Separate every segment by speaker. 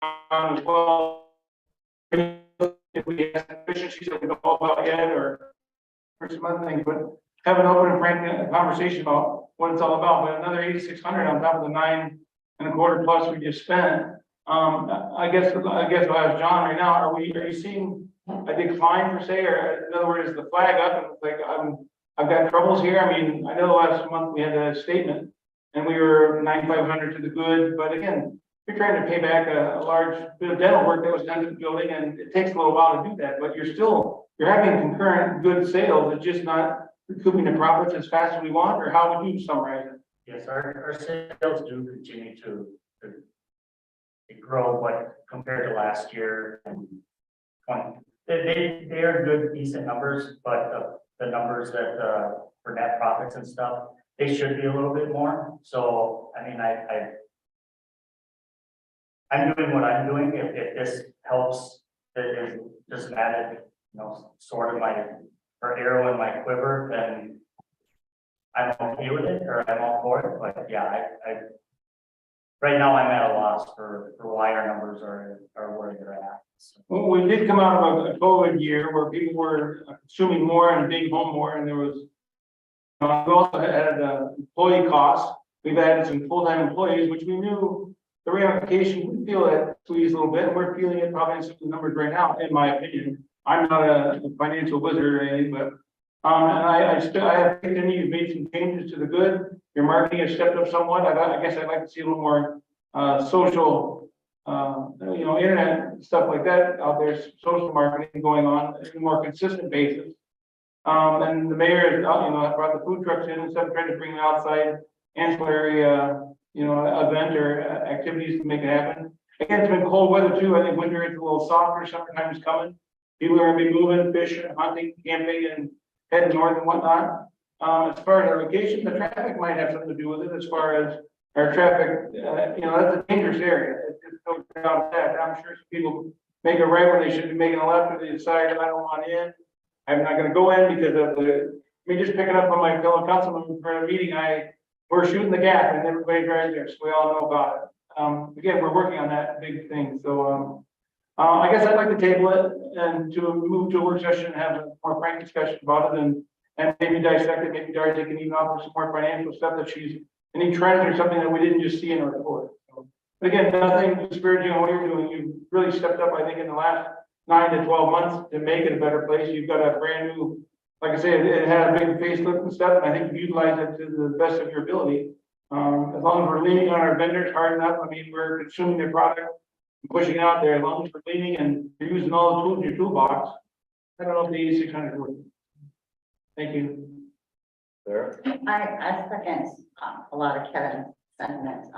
Speaker 1: as well. If we have efficiencies that we don't know about yet, or some other things, but have an open and frank conversation about what it's all about. But another 8,600 on top of the 9.25 plus we just spent. I guess I'll ask John right now. Are you seeing a decline per se, or in other words, the flag up and it's like I've got troubles here? I mean, I know last month we had a statement and we were 9,500 to the good, but again, you're trying to pay back a large bit of dental work that was done to the building, and it takes a little while to do that, but you're having concurrent good sales. It's just not recouping the profits as fast as we want, or how would you summarize it?
Speaker 2: Yes, our sales do continue to grow, but compared to last year and 20, they are good, decent numbers, but the numbers that for net profits and stuff, they should be a little bit more. So I mean, I'm doing what I'm doing. If this helps, that is just an added, sort of or arrow in my quiver, then I'm okay with it, or I'm all for it. But yeah, I right now I'm at a loss for why our numbers are where they're at. So.
Speaker 1: Well, we did come out of a COVID year where people were consuming more and being home more, and there was, we also had employee costs. We've added some full-time employees, which we knew the ramification. We feel that squeeze a little bit, and we're feeling it probably in some of the numbers right now, in my opinion. I'm not a financial wizard or anything, but I have picked in you've made some changes to the good. Your marketing has stepped up somewhat. I guess I'd like to see a little more social, internet stuff like that out there, social marketing going on on a more consistent basis. And the mayor, brought the food trucks in instead of trying to bring an outside ancillary, event or activities to make it happen. Again, it's been cold weather too. I think winter is a little softer. Summertime is coming. People are going to be moving, fishing, hunting, camping, and heading north and whatnot. As far as our location, the traffic might have something to do with it. As far as our traffic, that's a dangerous area. It's no doubt that. I'm sure some people make a right when they should be making a left, or they decide I don't want in. I'm not going to go in because of just picking up on my fellow councilman for a meeting. We're shooting the gap, and everybody drives there, so we all know about it. Again, we're working on that big thing. So I guess I'd like to table it and to move to a work session and have a more frank discussion about it, and maybe dissect it. Maybe Darcy can even offer some more financial stuff that any trends or something that we didn't just see in our report. So, but again, nothing disparaging on what you're doing. You've really stepped up, I think, in the last 9 to 12 months to make it a better place. You've got a brand new, like I said, it had a big facelift and stuff, and I think you utilize it to the best of your ability. As long as we're leaning on our vendors hard enough, we're consuming their product, pushing it out there. As long as we're leaning and you're using all the tools in your toolbox, I don't know if the 8,600 works. Thank you.
Speaker 3: There.
Speaker 4: I second a lot of Kevin's sentiments.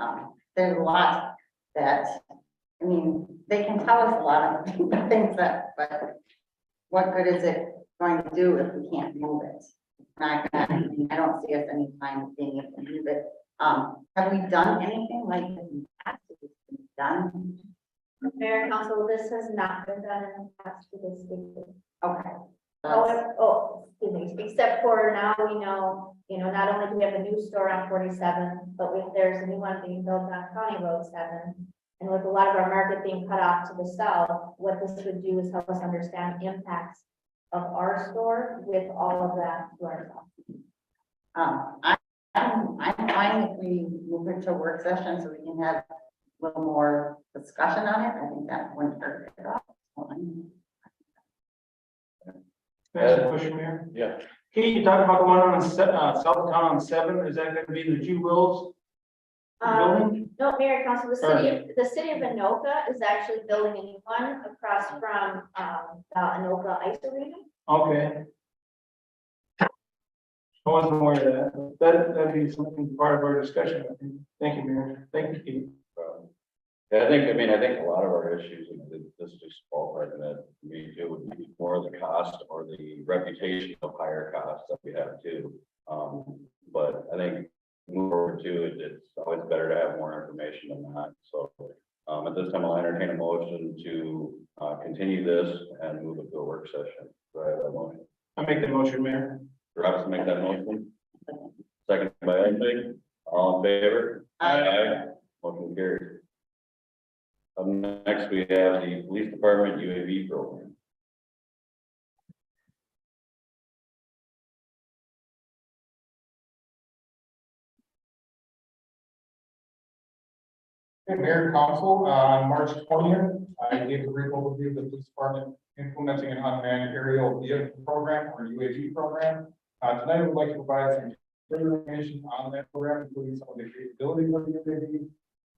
Speaker 4: There's a lot that, they can tell us a lot of things but what good is it going to do if we can't move it? I don't see us any time being able to move it. Have we done anything like this in the past? Has it been done?
Speaker 5: Mayor and Council, this has not been done in the past to this week.
Speaker 4: Okay.
Speaker 5: Excuse me, except for now we know, not only do we have a new store on 47, but there's a new one being built on County Road 7. And with a lot of our market being cut off to the south, what this would do is help us understand impacts of our store with all of that to ourselves.
Speaker 4: I'm fine if we move it to a work session so we can have a little more discussion on it. I think that wouldn't hurt at all.
Speaker 1: Question, Mayor.
Speaker 3: Yeah.
Speaker 1: Can you talk about the one on south of town on 7? Is that going to be the Two Wills building?
Speaker 5: No, Mayor and Council, the city of Anoka is actually building a new one across from Anoka Ice Arena.
Speaker 1: Okay. I wasn't aware of that. That'd be something part of our discussion, I think. Thank you, Mayor. Thank you, Steve.
Speaker 3: Yeah, I think a lot of our issues, this just ballpark that we do would be more the cost or the reputation of higher costs that we have too. But I think moving forward to it, it's always better to have more information than that. So at this time, I'll entertain a motion to continue this and move it to a work session. Do I have that motion?
Speaker 1: I make the motion, Mayor.
Speaker 3: Travis, make that motion. Second by Isaac. All in favor?
Speaker 4: Aye.
Speaker 3: Motion carried. Next, we have the police department UAV program.
Speaker 6: Mayor and Council, on March 20th, I gave a brief overview of the police department implementing an unmanned aerial vehicle program or UAV program. Tonight, I would like to provide some further information on that program, including some of the capabilities of the UAV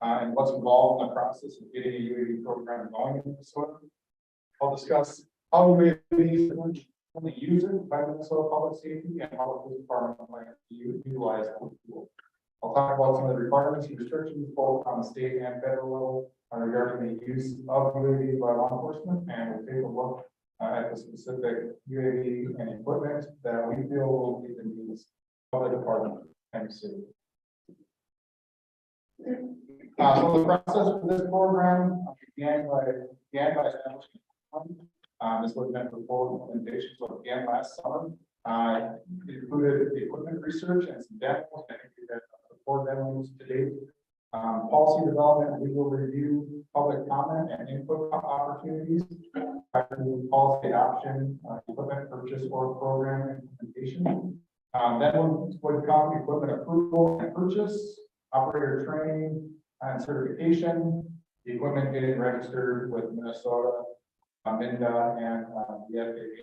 Speaker 6: and what's involved in the process of getting a UAV program going in Minnesota. I'll discuss how UAVs are used by Minnesota Public Safety and how the police department plans to utilize the tool. I'll talk about some of the requirements and restrictions both on the state and federal level regarding the use of UAV by law enforcement, and we'll take a look at the specific UAV and equipment that we feel will meet the needs of the department and the city. So the process for this program began by establishing a fund. This was meant for full implementation, so it began last summer. It included the equipment research and some demos. I think we've got 4 demos to date. Policy development, legal review, public comment, and input opportunities. Policy adoption, equipment purchase or program implementation. Then would come equipment approval and purchase, operator training and certification, the equipment getting registered with Minnesota, MINDA, and the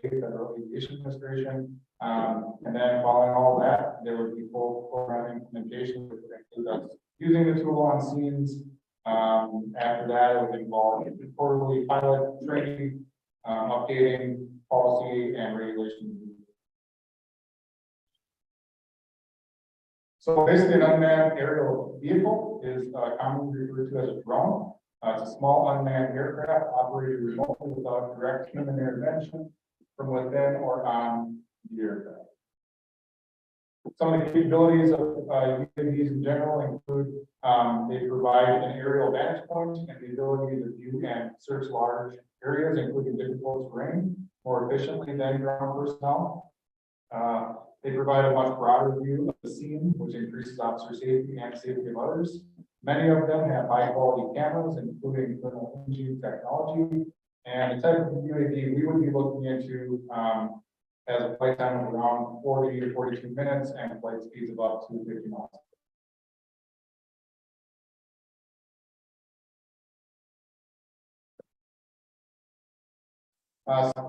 Speaker 6: FAA, Federal Aviation Administration. And then following all that, there would be full program implementation, which would include us using the tool on scenes. After that, it would involve quarterly pilot training, updating policy and regulations. So basically, an unmanned aerial vehicle is commonly referred to as a drone. It's a small unmanned aircraft operated remotely without direct human intervention from within or on the aircraft. Some of the capabilities of UAVs in general include they provide an aerial vantage point and the ability to view and search large areas, including difficult terrain, more efficiently than ground personnel. They provide a much broader view of the scene, which increases officer safety and safety of others. Many of them have high quality cameras, including thermal imaging technology. And the type of UAV we would be looking into has a flight time of around 40 to 42 minutes and flight speeds of up to 50 miles.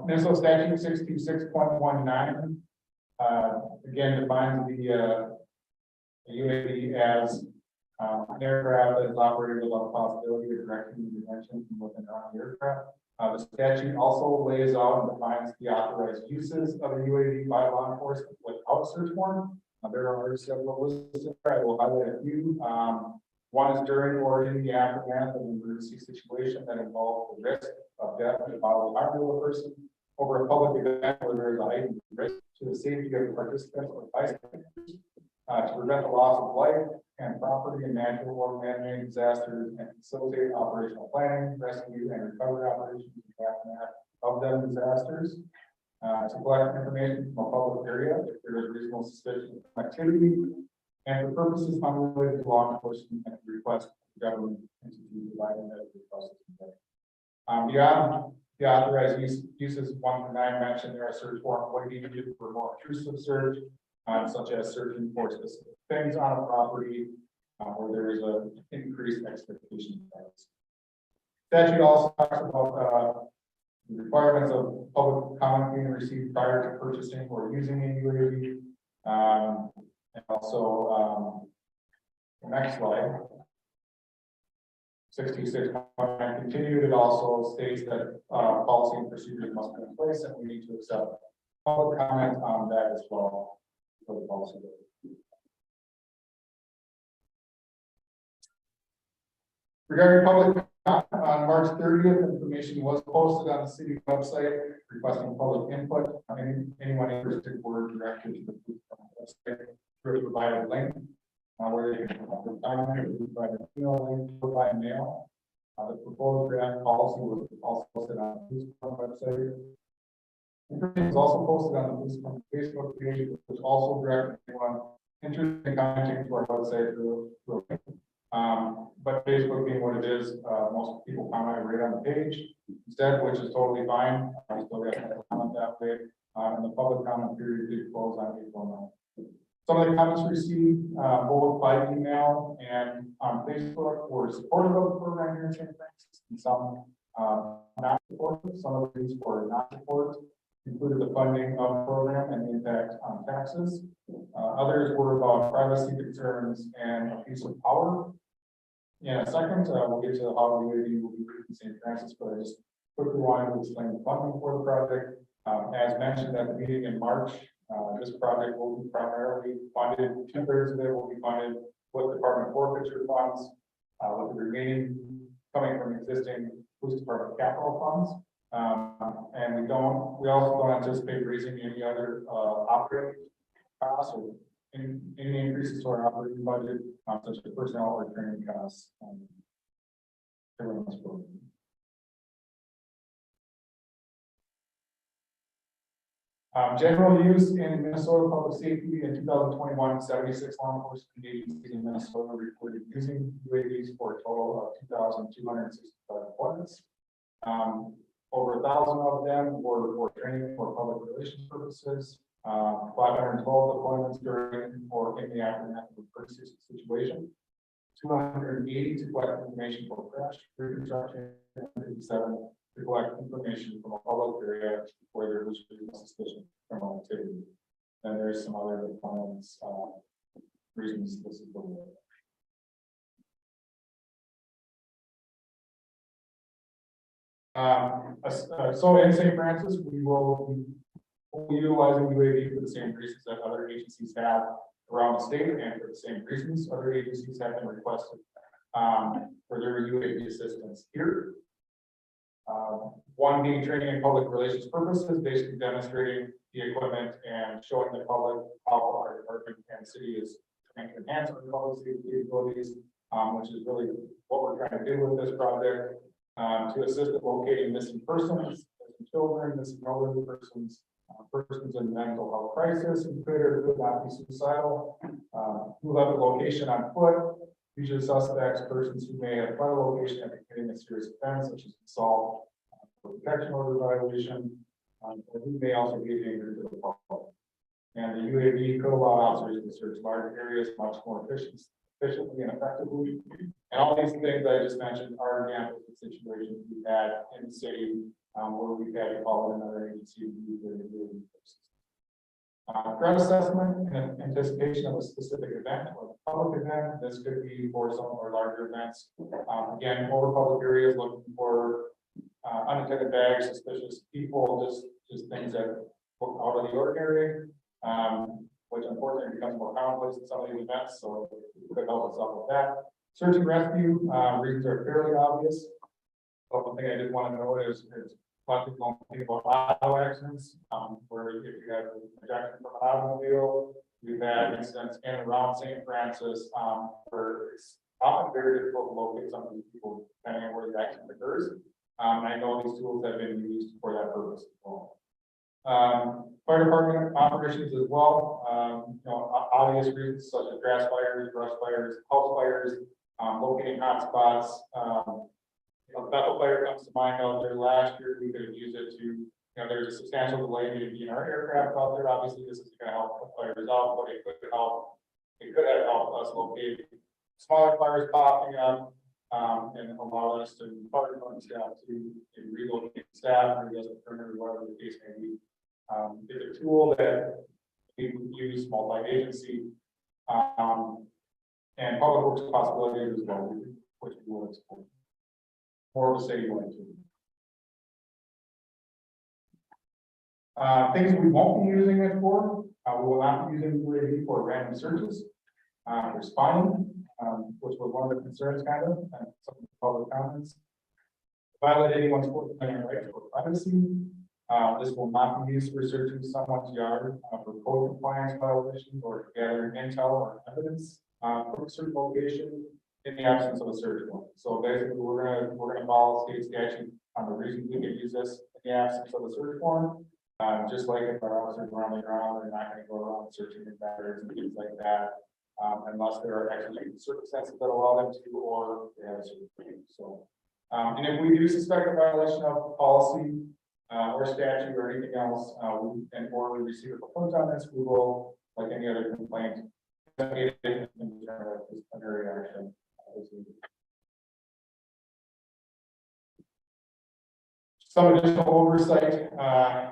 Speaker 6: Minnesota Statute 626.19 again defines the UAV as an aircraft that is operated without the possibility of direct human intervention from within or on the aircraft. The statute also lays out and defines the authorized uses of a UAV by law enforcement without search warrant. There are several listed. I will highlight a few. One is during or in the aftermath of an emergency situation that involves the risk of death and bodily harm to a person over a public event where there is a heightened risk to the safety of the participants or bystanders, to prevent the loss of life and property in natural or man-made disasters and facilitate operational planning, rescue, and recovery operations in the aftermath of them disasters, to collect information from a public area if there is reasonable suspicion of activity, and for purposes unrelated to law enforcement and request the government entity providing that request. Beyond the authorized uses 1 through 9 mentioned, there are search warrant waiting needed for more intrusive search, such as searching for specific things on a property where there is an increased expectation of privacy. Statute also talks about the requirements of public comment being received prior to purchasing or using a UAV. And also the next slide, 626.9 continued. It also states that policy and procedures must be in place, and we need to accept public comment on that as well for the policy. Regarding public comment, on March 30th, information was posted on the city website requesting public input. Anyone interested were directed to the website. We provided a link where they can comment, provide an email link, provide mail. The proposed draft policy was also posted on the police website. Information is also posted on the police Facebook page, which also directs anyone interested in commenting to our website through a link. But Facebook being what it is, most people comment right on the page instead, which is totally fine. I still got to comment that way. And the public comment period did close on April 9th. Some of the comments received, both by email and on Facebook were supportive of the program here in St. Francis, and some, not supportive. Some of these were not supportive, included the funding of the program and the impact on taxes. Others were about privacy concerns and a piece of power. In a second, we'll get to how the UAV will be reached in St. Francis, but I just quickly wanted to explain the funding for the project. As mentioned at the meeting in March, this project will be primarily funded, 2/3 of it will be funded with Department forfeiture funds, with the remaining coming from existing police department capital funds. And we also don't anticipate raising any other operating costs or any increases to our operating budget, such as personnel or training costs. Everyone's voting. General use in Minnesota public safety in 2021, 76 law enforcement agencies in Minnesota reported using UAVs for a total of 2,265 appointments. Over 1,000 of them were for training for public relations purposes. 512 deployments during or in the aftermath of a emergency situation. 280 to collect information for crash reconstruction, and 57 to collect information from a public area where there was suspicion of criminal activity. And there's some other deployments, reasons this is the way. So in St. Francis, we will be utilizing UAV for the same reasons that other agencies have around the state, and for the same reasons other agencies have been requested for their UAV assistance here. One being training and public relations purposes, basically demonstrating the equipment and showing the public how our department and city is trying to enhance our public safety capabilities, which is really what we're trying to do with this project, to assist in locating missing persons, missing children, missing elderly persons, persons in mental health crisis, and could or could not be suicidal, who left the location on foot, usually suspects, persons who may have fled a location after committing a serious offense, such as assault, protection order violation, or who may also be a danger to the public. And the UAV could allow officers to search large areas much more efficiently and effectively. And all these things I just mentioned are examples of situations we've had in the city, where we've had to call in another agency to use their UAV forces. Threat assessment in anticipation of a specific event or a public event. This could be for some of our larger events. Again, more public areas looking for unattended bags, suspicious people, just things that look out of the ordinary, which unfortunately becomes more commonplace in some of these events. So it could help us out with that. Search and rescue reasons are fairly obvious. But one thing I did want to note is a lot of people don't think about auto accidents, where if you have a ejection from an automobile, we've had incidents in and around St. Francis, where it's often very difficult to locate some of these people depending on where the accident occurs. And I know these tools have been used for that purpose as well. Fire department operations as well, obvious reasons such as grass fires, brush fires, house fires, locating hot spots. Bethel Fire comes to mind out there last year. We could have used it to, there's a substantial delay in our aircraft out there. Obviously, this is going to help put fires out, but it could have helped us locate smaller fires popping up, and allow us to fire department staff to relocate staff or just or whatever the case may be. It's a tool that we use multi-agency, and public works possibilities as well, which we will explore. More of a city-wide tool. Things we won't be using it for, we will not be using UAV for random searches, for spying, which was one of the concerns kind of, and some of the public comments. Violate anyone's right for privacy. This will not be used for searching someone's yard for code compliance violations or gathering intel or evidence from a certain location in the absence of a search warrant. So basically, we're gonna follow state statute on the reason we can use this in the absence of a search warrant. Just like if our officers are on the ground, they're not going to go around searching the batteries and things like that. unless there are actually circumstances that allow them to, or they have a certificate. So, and if we do suspect a violation of policy, or statute or anything else, or we receive a complaint on this, we will, like any other complaint, investigate it and determine if disciplinary action is needed. Some additional oversight,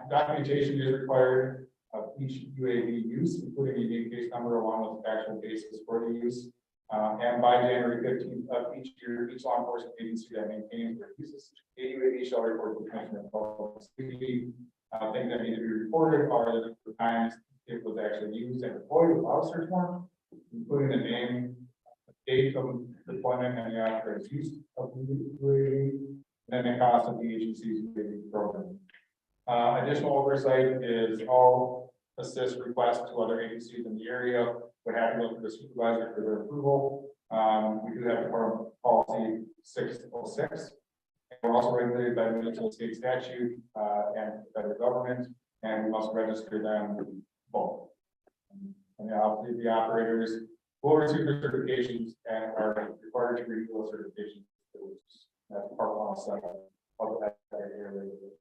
Speaker 6: documentation is required of each UAV use, including a unique case number along with the actual basis for the use. And by January 15th of each year, each law enforcement agency that maintains or uses a UAV shall report to the Commissioner of Public Safety. Things that need to be reported are the times it was actually used and deployed without search warrant, including the name, date of deployment, and the authorized use of the UAV, and then the cost of the agency's UAV program. Additional oversight is all assist requests to other agencies in the area would have to go through the supervisor for their approval. We do have Department Policy 606. And we're also regulated by Minnesota state statute and federal government, and we must register them both. And obviously the operators will receive their certifications and are required to review those certifications. That's part 107 of that area regulations.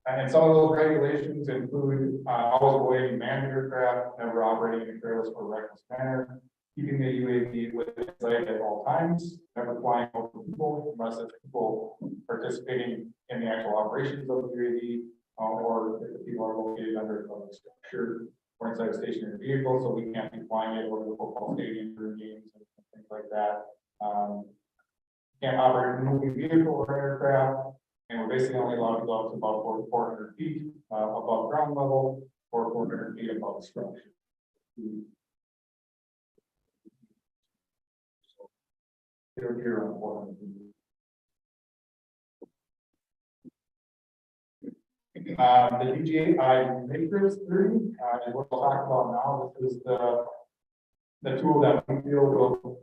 Speaker 6: And some of those regulations include always avoiding manned aircraft, never operating in a careless or reckless manner, keeping the UAV within sight at all times, never flying over people unless it's people participating in the actual operations of the UAV, or if the people are located under a public structure or inside a stationary vehicle, so we can't be flying it over the football stadium during games and things like that. Can't operate a moving vehicle or aircraft. And we're basically only allowed to go up to about 400 feet above ground level or 400 feet above the structure. So, here on 400 feet. The DJI Matrix 3 is what we'll talk about now. This is the tool that we feel will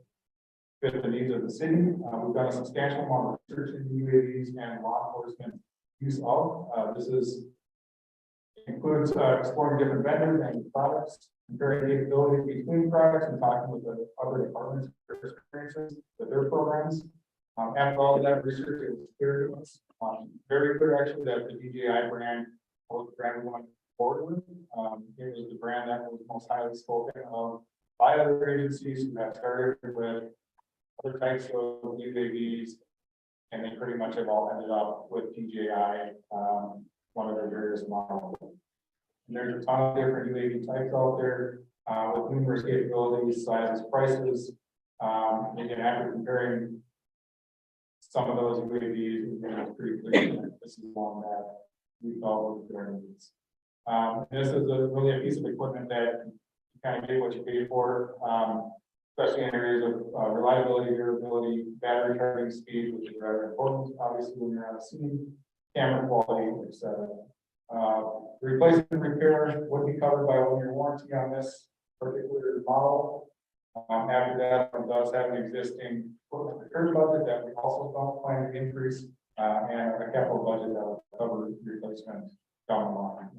Speaker 6: fit the needs of the city. We've done a substantial amount of research in UAVs and law enforcement use of. This includes exploring different vendors and products, comparing capabilities between products and talking with the other departments for their experiences with their programs. After all of that research, it was clear to us, very clear actually, that the DJI brand was the brand we wanted to move forward with. It was the brand that was most highly spoken of by other agencies who have started with other types of UAVs, and they pretty much have all ended up with DJI, one of their various models. And there's a ton of different UAV types out there, with numerous capabilities, sizes, prices. Again, after comparing some of those UAVs, it's pretty clear that this is one that we felt was their needs. This is really a piece of equipment that you kind of get what you pay for. Especially in areas of reliability, durability, battery charging speed, which is rather important, obviously, when you're on a scene, camera quality, etc. Replacement and repair would be covered by 1-year warranty on this particular model. After that, it does have an existing equipment repair budget that we also don't plan to increase, and a capital budget that will cover replacement down the line.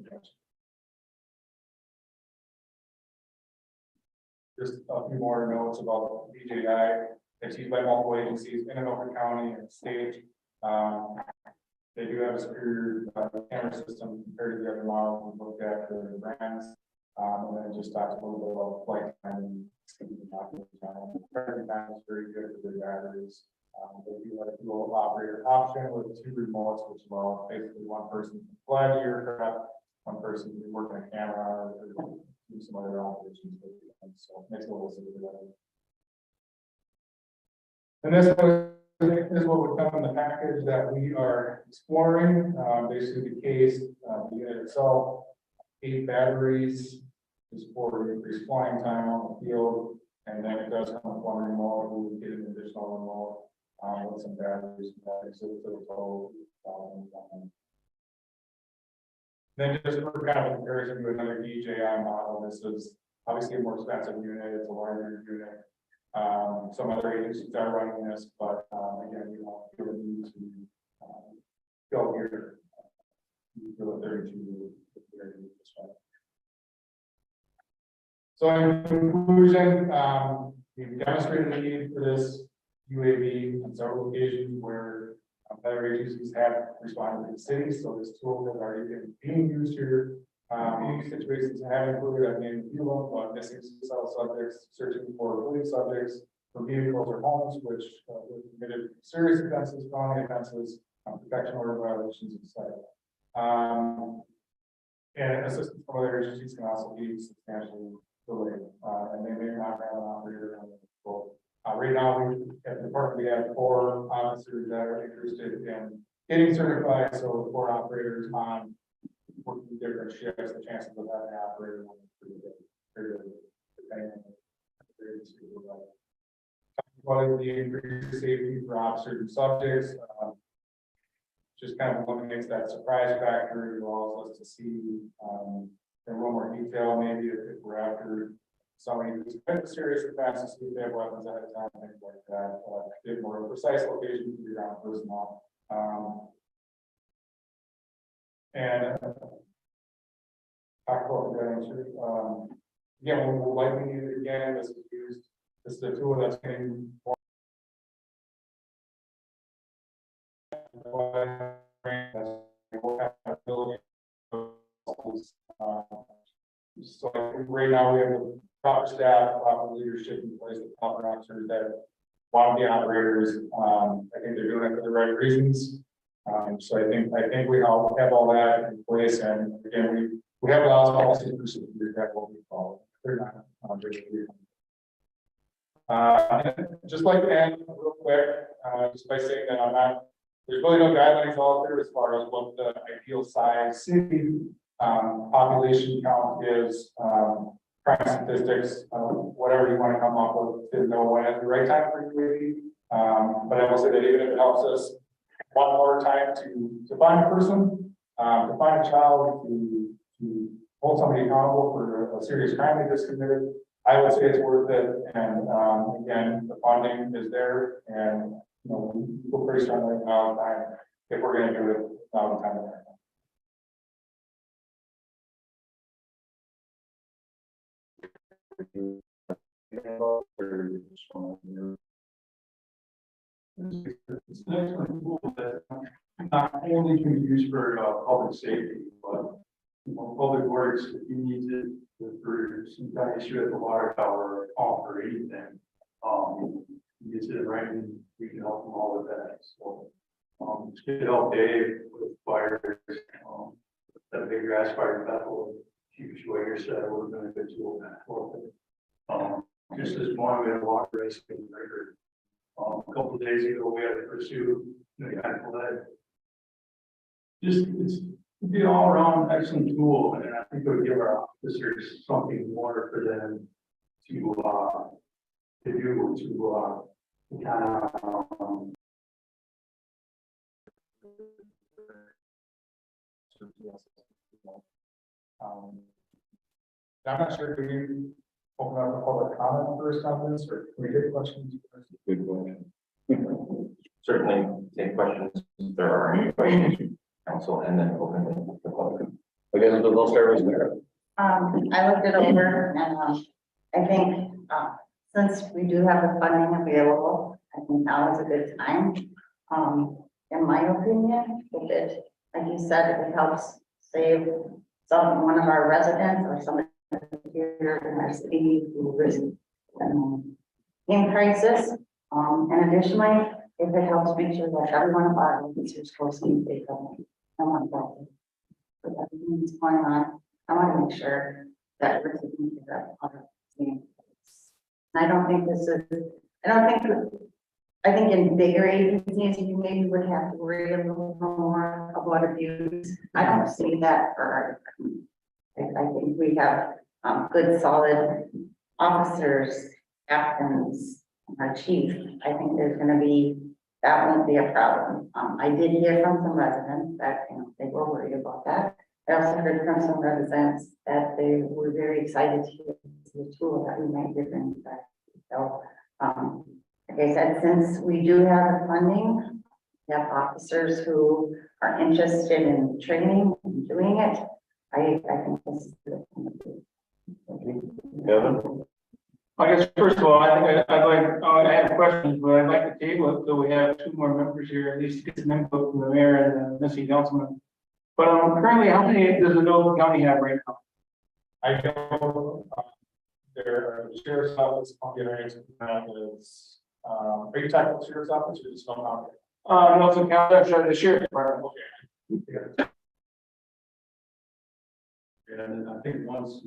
Speaker 6: Just a few more notes about DJI. It's used by multiple agencies in Anoka County and state. They do have a superior camera system compared to the other models we looked at for the brands. And then just talks a little bit about flight time and speed and time. Charging time is very good for their batteries. They do have a dual operator option with 2 remotes, which allow basically one person to fly the aircraft, one person to work on a camera, or do some other operations. So it makes it a little simpler. And this is what would come in the package that we are exploring. Basically the case, the unit itself, 8 batteries, is for increased flying time on the field, and then it does come with 1 remote. We would get an additional remote with some batteries. So it's a total. Then just for kind of a comparison to another DJI model, this is obviously a more expensive unit. It's a larger unit. Some other agencies are running this, but again, we don't feel the need to go here. We feel that 32. So in conclusion, we've demonstrated the need for this UAV on several occasions where other agencies have responded to the city, so this tool has already been being used here. These situations have included, I've named a few of them, missing suicidal subjects, searching for related subjects, for vehicles or homes, which were committed serious offenses, felony offenses, protection order violations, etc. And assistance from other agencies can also be substantially delayed, and they may not have an operator on the control. Right now, at the department, we have 4 officers that are interested in getting certified, so the 4 operators on working different shifts, the chances of having an operator will be pretty good, depending on the agency. Well, the increased safety for officers and subjects, just kind of eliminates that surprise factor. It allows us to see in a little more detail, maybe if we're after somebody who's been serious offenses, see if they have weapons at a time, things like that. Give more precise locations to your own personnel. And talk about the answer. Again, we will likely need it again. This is used. This is a tool that's getting more. So right now we have the proper staff, proper leadership in place, the proper officers that want to be operators. I think they're doing it for the right reasons. So I think we all have all that in place, and again, we have laws, policies, and procedures that will be followed. They're not. Just like to end real quick, just by saying that there's really no guidelines out there as far as what the ideal size city population count is, crime statistics, whatever you want to come up with, to know when is the right time for UAV. But I will say that even if it helps us one more time to find a person, to find a child, to hold somebody accountable for a serious crime they just committed, I would say it's worth it. And again, the funding is there, and we feel pretty strongly about time if we're going to do it now the time.
Speaker 1: It's an excellent tool that not only can be used for public safety, but public works, if you need to, for some kind of issue at the water tower, or for anything, you get it right, and we can help them all with that. So, it's good to help Dave with fires, that big grass fire battle, huge wire set, we're going to get to that. Just this morning, we had a water rescue record. A couple of days ago, we had to pursue the guy fled. Just it's be an all around excellent tool, and I think it would give our officers something more for them to do to kind of
Speaker 6: I'm not sure, do we open up a public comment first on this, or can we get questions?
Speaker 3: Good question.
Speaker 7: Certainly take questions if there are any questions, council, and then open the public.
Speaker 3: I guess we'll start with Sarah.
Speaker 4: I looked it over, and I think, since we do have the funding available, I think now is a good time. In my opinion, if it, like you said, if it helps save one of our residents or somebody here in our city who is in crisis. And additionally, if it helps make sure that every one of our officers goes in, they don't. I want that. With everything that's going on, I want to make sure that we're taking care of our team. I don't think this is, I think in bigger agencies, you maybe would have to worry a little more about abuse. I don't see that for our, I think we have good, solid officers, captains, our chief. I think there's going to be, that won't be a problem. I did hear from some residents that they were worried about that. I also heard from some residents that they were very excited to use the tool that we might give them. So, like I said, since we do have the funding, we have officers who are interested in training and doing it. I think this is good.
Speaker 3: Kevin?
Speaker 1: I guess first of all, I think I'd like, I have questions, but I'd like to table it, so we have two more members here, at least get some input from the mayor and the missing councilman. But currently, how many does the Enola County have right now?
Speaker 6: I know, there are the sheriff's office, Columbia areas, is, are you talking about the sheriff's office or just not?
Speaker 1: Nelson County, I'm sorry, the sheriff's department.
Speaker 6: And I think once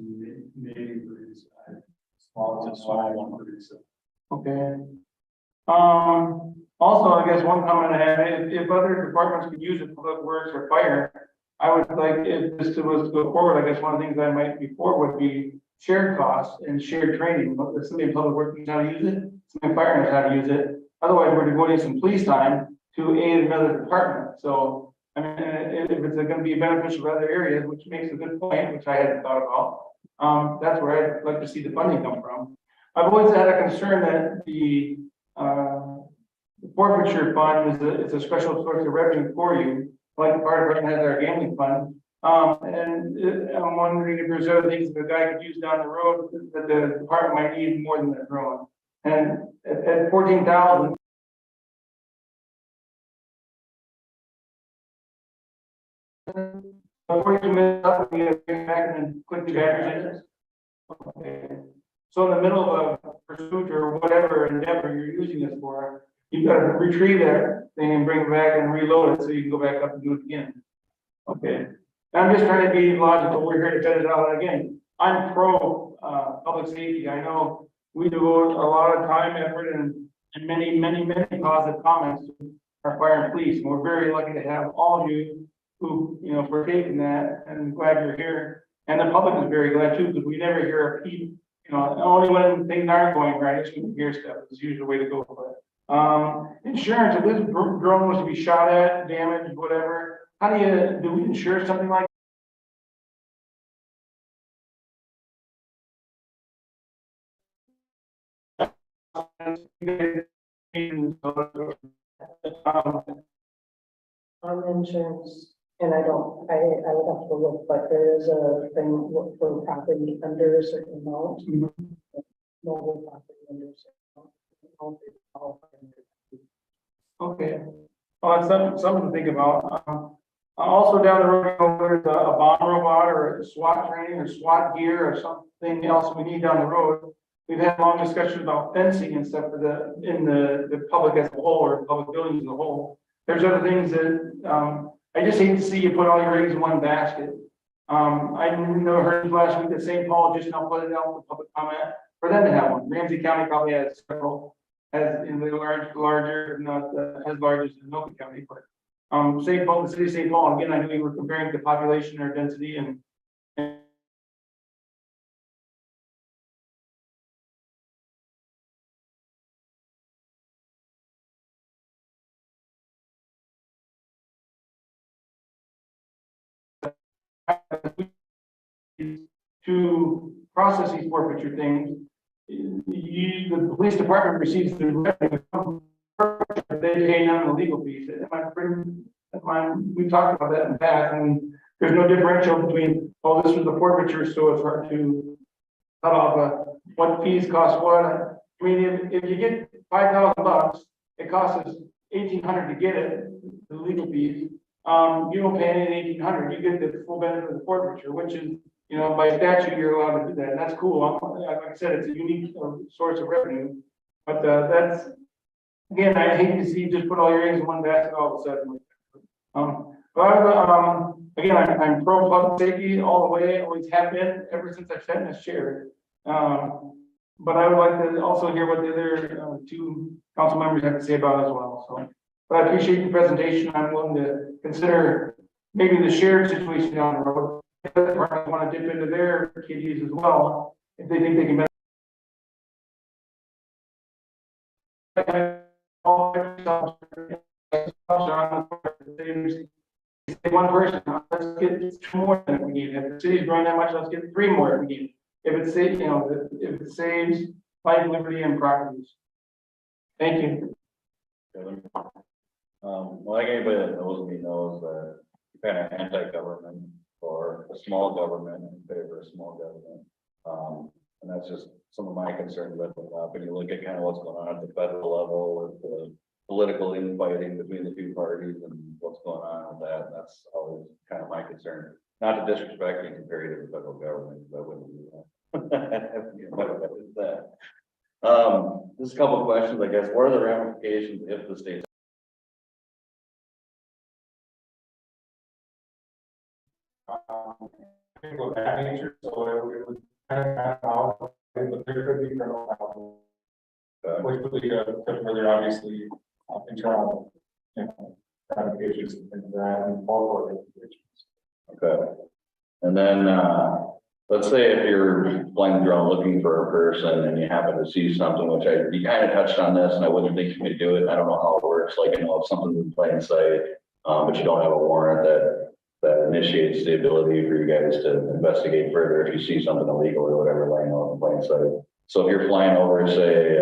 Speaker 6: maybe small one pretty so.
Speaker 1: Okay. Also, I guess one comment I had, if other departments could use it, public works or fire, I would like, if this was to go forward, I guess one of the things I might be for would be shared costs and shared training. But if somebody in public works knows how to use it, somebody in fire knows how to use it. Otherwise, we're devoting some police time to aid another department. So, I mean, if it's gonna be beneficial for other areas, which makes a good point, which I hadn't thought about. That's where I'd like to see the funding come from. I've always had a concern that the forfeiture fund is a special source of revenue for you, like the fire department has our gambling fund. I'm wondering if there's other things that the guy could use down the road that the department might need more than that drone. And at 14,000. Before you miss up, we have to get back and then click the batteries. Okay. So in the middle of a pursuit or whatever endeavor you're using this for, you've got to retrieve that thing and bring it back and reload it so you can go back up and do it again. Okay. I'm just trying to be logical. We're here to cut it out. And again, I'm pro public safety. I know we do a lot of time, effort, and many positive comments to our fire and police. And we're very lucky to have all of you who, you know, partake in that, and I'm glad you're here. And the public is very glad too, because we never hear a peep, you know, only when things aren't going right, is when we hear stuff. It's usually the way to go. But insurance, if this drone was to be shot at, damaged, whatever, how do we insure something like?
Speaker 8: On insurance, and I would have to look, but there is a thing for property under a certain amount. Mobile property under a certain amount.
Speaker 1: Okay, well, that's something to think about. Also down the road, there's a bomb robot or a SWAT training or SWAT gear or something else we need down the road. We've had long discussions about fencing and stuff for the public as a whole, or public buildings as a whole. There's other things that, I just hate to see you put all your eggs in one basket. I heard last week that St. Paul just now put it out for public comment for them to have one. Ramsey County probably has several, as in the larger, not as large as Anoka County, but St. Paul, the city of St. Paul, again, I knew you were comparing the population or density and to process these forfeiture things, the police department receives the revenue from they pay none of the legal fees. We talked about that in the past, and there's no differential between, oh, this was the forfeiture, so it's hard to cut off what fees cost what. I mean, if you get $5,000, it costs us $1,800 to get it, the legal fees. You don't pay any $1,800, you get the full benefit of the forfeiture, which is, you know, by statute, you're allowed to do that, and that's cool. Like I said, it's a unique source of revenue, but that's, again, I hate to see you just put all your eggs in one basket all of a sudden. Again, I'm pro public safety all the way, always have been, ever since I've sat in this chair. But I would like to also hear what the other two council members have to say about it as well, so. But I appreciate the presentation. I'm willing to consider maybe the shared situation down the road. If the departments want to dip into their kitties as well, if they think they can. One person, let's get two more than we need. If the city's growing that much, let's get three more if we need. If it saves, you know, if it saves life, liberty, and properties. Thank you.
Speaker 3: Well, like anybody that knows me knows that I'm kind of anti-government or a small government in favor of small government. that's just some of my concerns that come up, and you look at kind of what's going on at the federal level with the political infighting between the two parties and what's going on with that, and that's always kind of my concern. Not to disrespect and compare you to the federal government, but I wouldn't do that. Just a couple of questions, I guess. What are the ramifications if the state
Speaker 6: Things of that nature, so it would kind of out, but there could be criminal penalties. Which would lead to further, obviously, internal, ramifications and things like that, and all ramifications.
Speaker 3: Okay. And then, let's say if you're flying the drone looking for a person and you happen to see something, which you kind of touched on this, and I wouldn't think you could do it. I don't know how it works. Like, you know, if something's in plain sight, but you don't have a warrant that initiates the ability for you guys to investigate further if you see something illegal or whatever laying out in plain sight. So if you're flying over, say,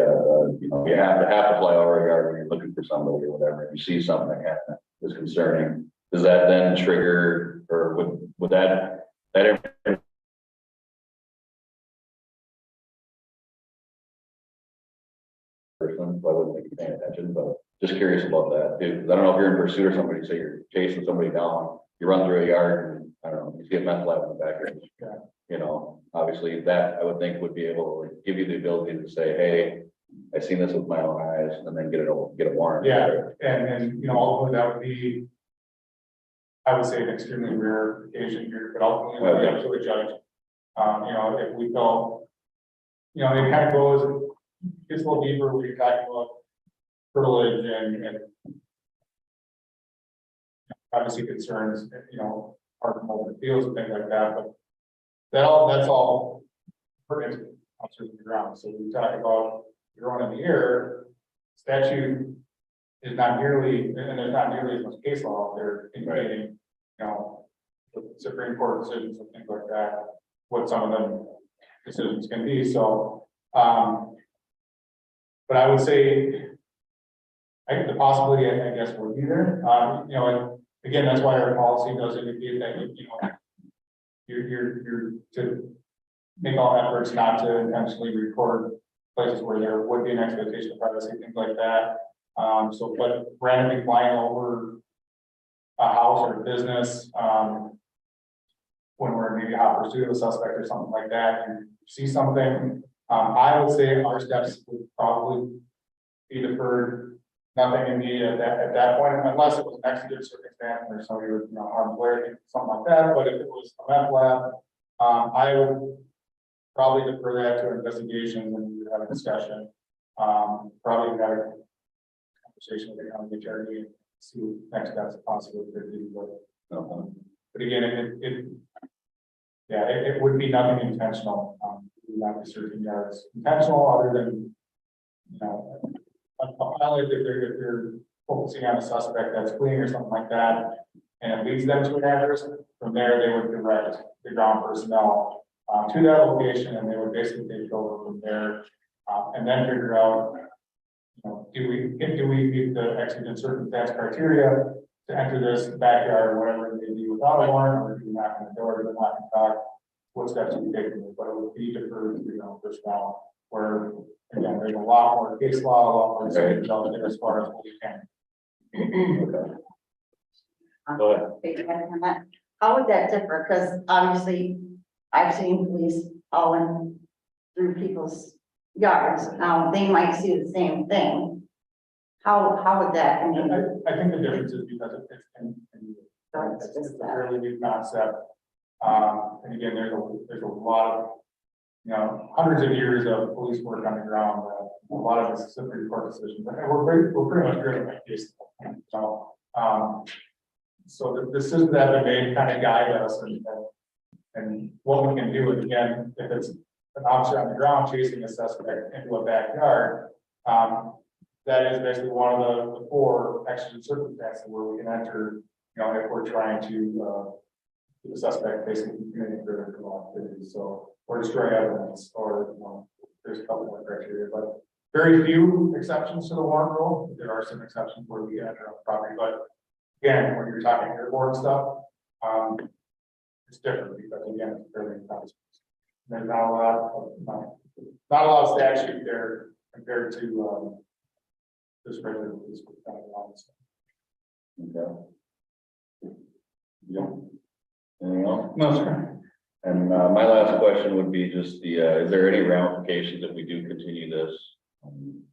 Speaker 3: you know, you have to fly over a yard when you're looking for somebody or whatever, if you see something that is concerning, does that then trigger, or would that person, I wouldn't think you're paying attention, but just curious about that too. 'Cause I don't know if you're in pursuit of somebody, say you're chasing somebody down, you run through a yard and, I don't know, you get meth lab in the backyard.
Speaker 6: Yeah.
Speaker 3: You know, obviously that I would think would be able to give you the ability to say, hey, I seen this with my own eyes, and then get a warrant.
Speaker 6: Yeah, and, you know, ultimately that would be, I would say, an extremely rare occasion here, but ultimately it would be up to a judge. You know, if we felt, you know, it kind of goes, gets a little deeper, we talk about privilege and obviously concerns, you know, parking over the fields and things like that, but that's all pertinent to officers on the ground. So we talk about drone in the air, statute is not nearly, and there's not nearly as much case law out there indicating, you know, Supreme Court decisions and things like that, what some of them decisions can be. So, but I would say, I think the possibility, I guess, would be there. You know, again, that's why our policy does indicate that, you know, you're to make all efforts not to intentionally record places where there would be an expectation of privacy, things like that. So, but randomly flying over a house or a business, when we're maybe hot pursuit of a suspect or something like that, and see something, I would say our steps would probably be deferred. Nothing immediate at that point, unless it was an exigent circumstance or somebody with, you know, armed lawyering, something like that. But if it was a meth lab, I would probably defer that to an investigation and we would have a discussion. Probably have a conversation with the county attorney and see what next steps possibly could be. But again, it would be nothing intentional. We would not be searching yards intentional other than, you know, a pilot, if they're focusing on a suspect that's fleeing or something like that, and it leads them to an address, from there they would direct the ground personnel to that location, and they would basically take over from there, and then figure out, you know, do we meet the exigent circumstance criteria to enter this backyard or whatever it may be without a warrant, or do we knock on the door, do we knock and talk, what steps do we take, but it would be deferred to the ground personnel, where again, there's a lot more case law, a lot more decisions out there as far as what we can.
Speaker 3: Go ahead.
Speaker 4: How would that differ? Because obviously I've seen police following through people's yards. They might see the same thing. How would that? I mean,
Speaker 6: I think the difference is because it's a fairly new concept. And again, there's a lot of, you know, hundreds of years of police work on the ground, a lot of it's Supreme Court decisions, and we're pretty much driven by case. So the decisions that have been made kind of guide us and what we can do. And again, if it's an officer on the ground chasing a suspect into a backyard, that is basically one of the 4 exigent circumstances where we can enter, you know, if we're trying to the suspect basically committing further criminal activity. So, or destroy evidence, or, you know, there's a couple more criteria, but very few exceptions to the warrant rule. There are some exceptions where we enter on property, but again, when you're talking airborne stuff, it's different because again, it's fairly There's not a lot of statute there compared to, this regular police.
Speaker 3: Okay. Yeah. Anything else?
Speaker 1: No, sir.
Speaker 3: And my last question would be just is there any ramifications if we do continue this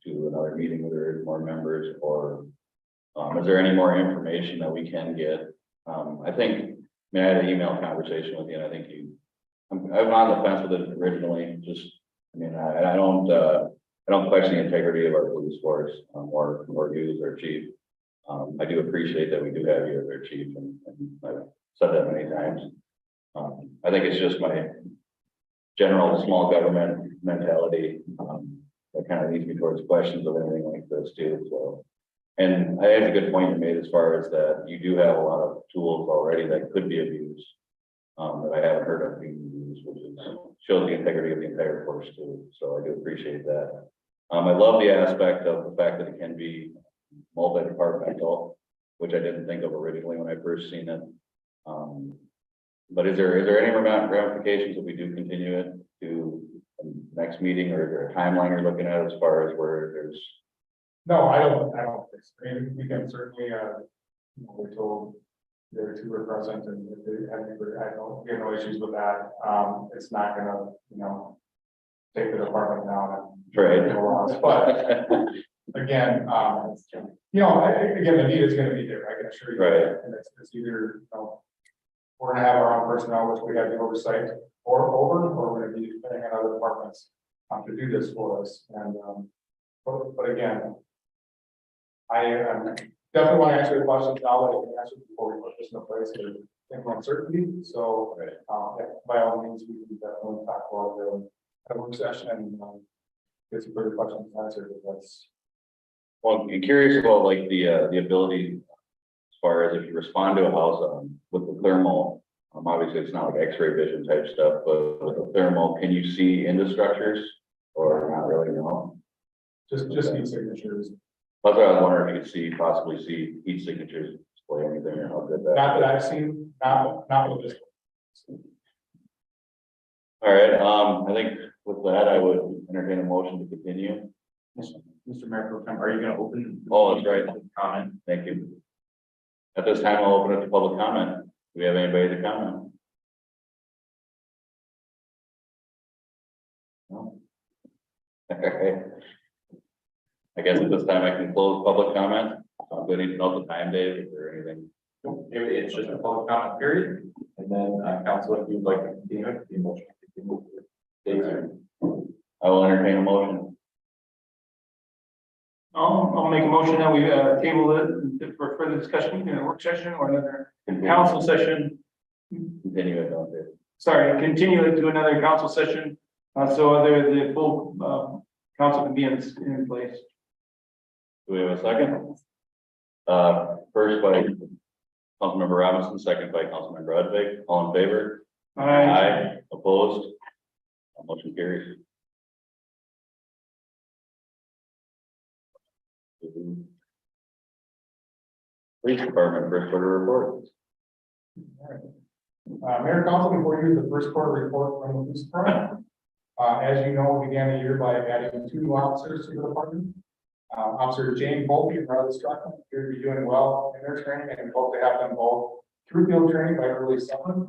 Speaker 3: to another meeting where there is more members, or is there any more information that we can get? I think, I had an email conversation with you, and I think I'm on the fence with it originally, I don't question the integrity of our police force, or you as our chief. I do appreciate that we do have you as our chief, and I've said that many times. I think it's just my general small government mentality, that kind of leads me towards questions of anything like this too, so. And I have a good point you made as far as that you do have a lot of tools already that could be abused, that I haven't heard of being used, which shows the integrity of the entire force too, so I do appreciate that. I love the aspect of the fact that it can be multi-departmental, which I didn't think of originally when I first seen it. But is there any ramifications if we do continue it to the next meeting, or is there a timeline you're looking at as far as where there's?
Speaker 6: No, I don't think so. I mean, we can certainly, we're told there are two were present, and if they have, we have no issues with that. It's not gonna, take the department down.
Speaker 3: Right.
Speaker 6: But again, again, the need is gonna be there, I can assure you.
Speaker 3: Right.
Speaker 6: And it's either, we're gonna have our own personnel, which we have the oversight or we're gonna be depending on other departments to do this for us. And, but again, I definitely want to answer the questions now, but I can answer before we put this in place to think of uncertainty. So, yeah, by all means, we can definitely talk about the work session and get some further questions answered. But that's
Speaker 3: Well, I'm curious about like the ability, as far as if you respond to a house with the thermal, obviously it's not like X-ray vision type stuff, but with the thermal, can you see into structures or not really? No.
Speaker 6: just need signatures.
Speaker 3: That's what I was wondering if you could possibly see each signature display anything, or how good that.
Speaker 6: Not that I've seen, not with this.
Speaker 3: All right, I think with that, I would entertain a motion to continue.
Speaker 7: Mr. Mayor, Pro Tem, are you gonna open?
Speaker 3: Oh, that's right.
Speaker 7: Comment.
Speaker 3: Thank you. At this time, I'll open it to public comment. Do we have anybody to comment? No. Okay. I guess at this time I can close public comment. Do I need to know the time, Dave, or anything?
Speaker 7: It's just a public comment period, and then council, if you'd like to continue it, the motion to continue.
Speaker 3: I will entertain a motion.
Speaker 1: I'll make a motion that we table it for further discussion in a work session or another council session.
Speaker 3: Continue it, don't they?
Speaker 1: Sorry, continue it to another council session, so the full council can be in place.
Speaker 3: Do we have a second? First by Councilmember Robinson, second by Councilmember Rodvig. All in favor? Aye. Opposed? Motion carries. Police Department first quarter report.
Speaker 6: Mayor Council, before you, the first quarter report from the police department. As you know, we began the year by adding 2 new officers to the department. Officer Jane Volpe and Riley Struckman appear to be doing well in their training, and we hope to have them both through field training by early summer.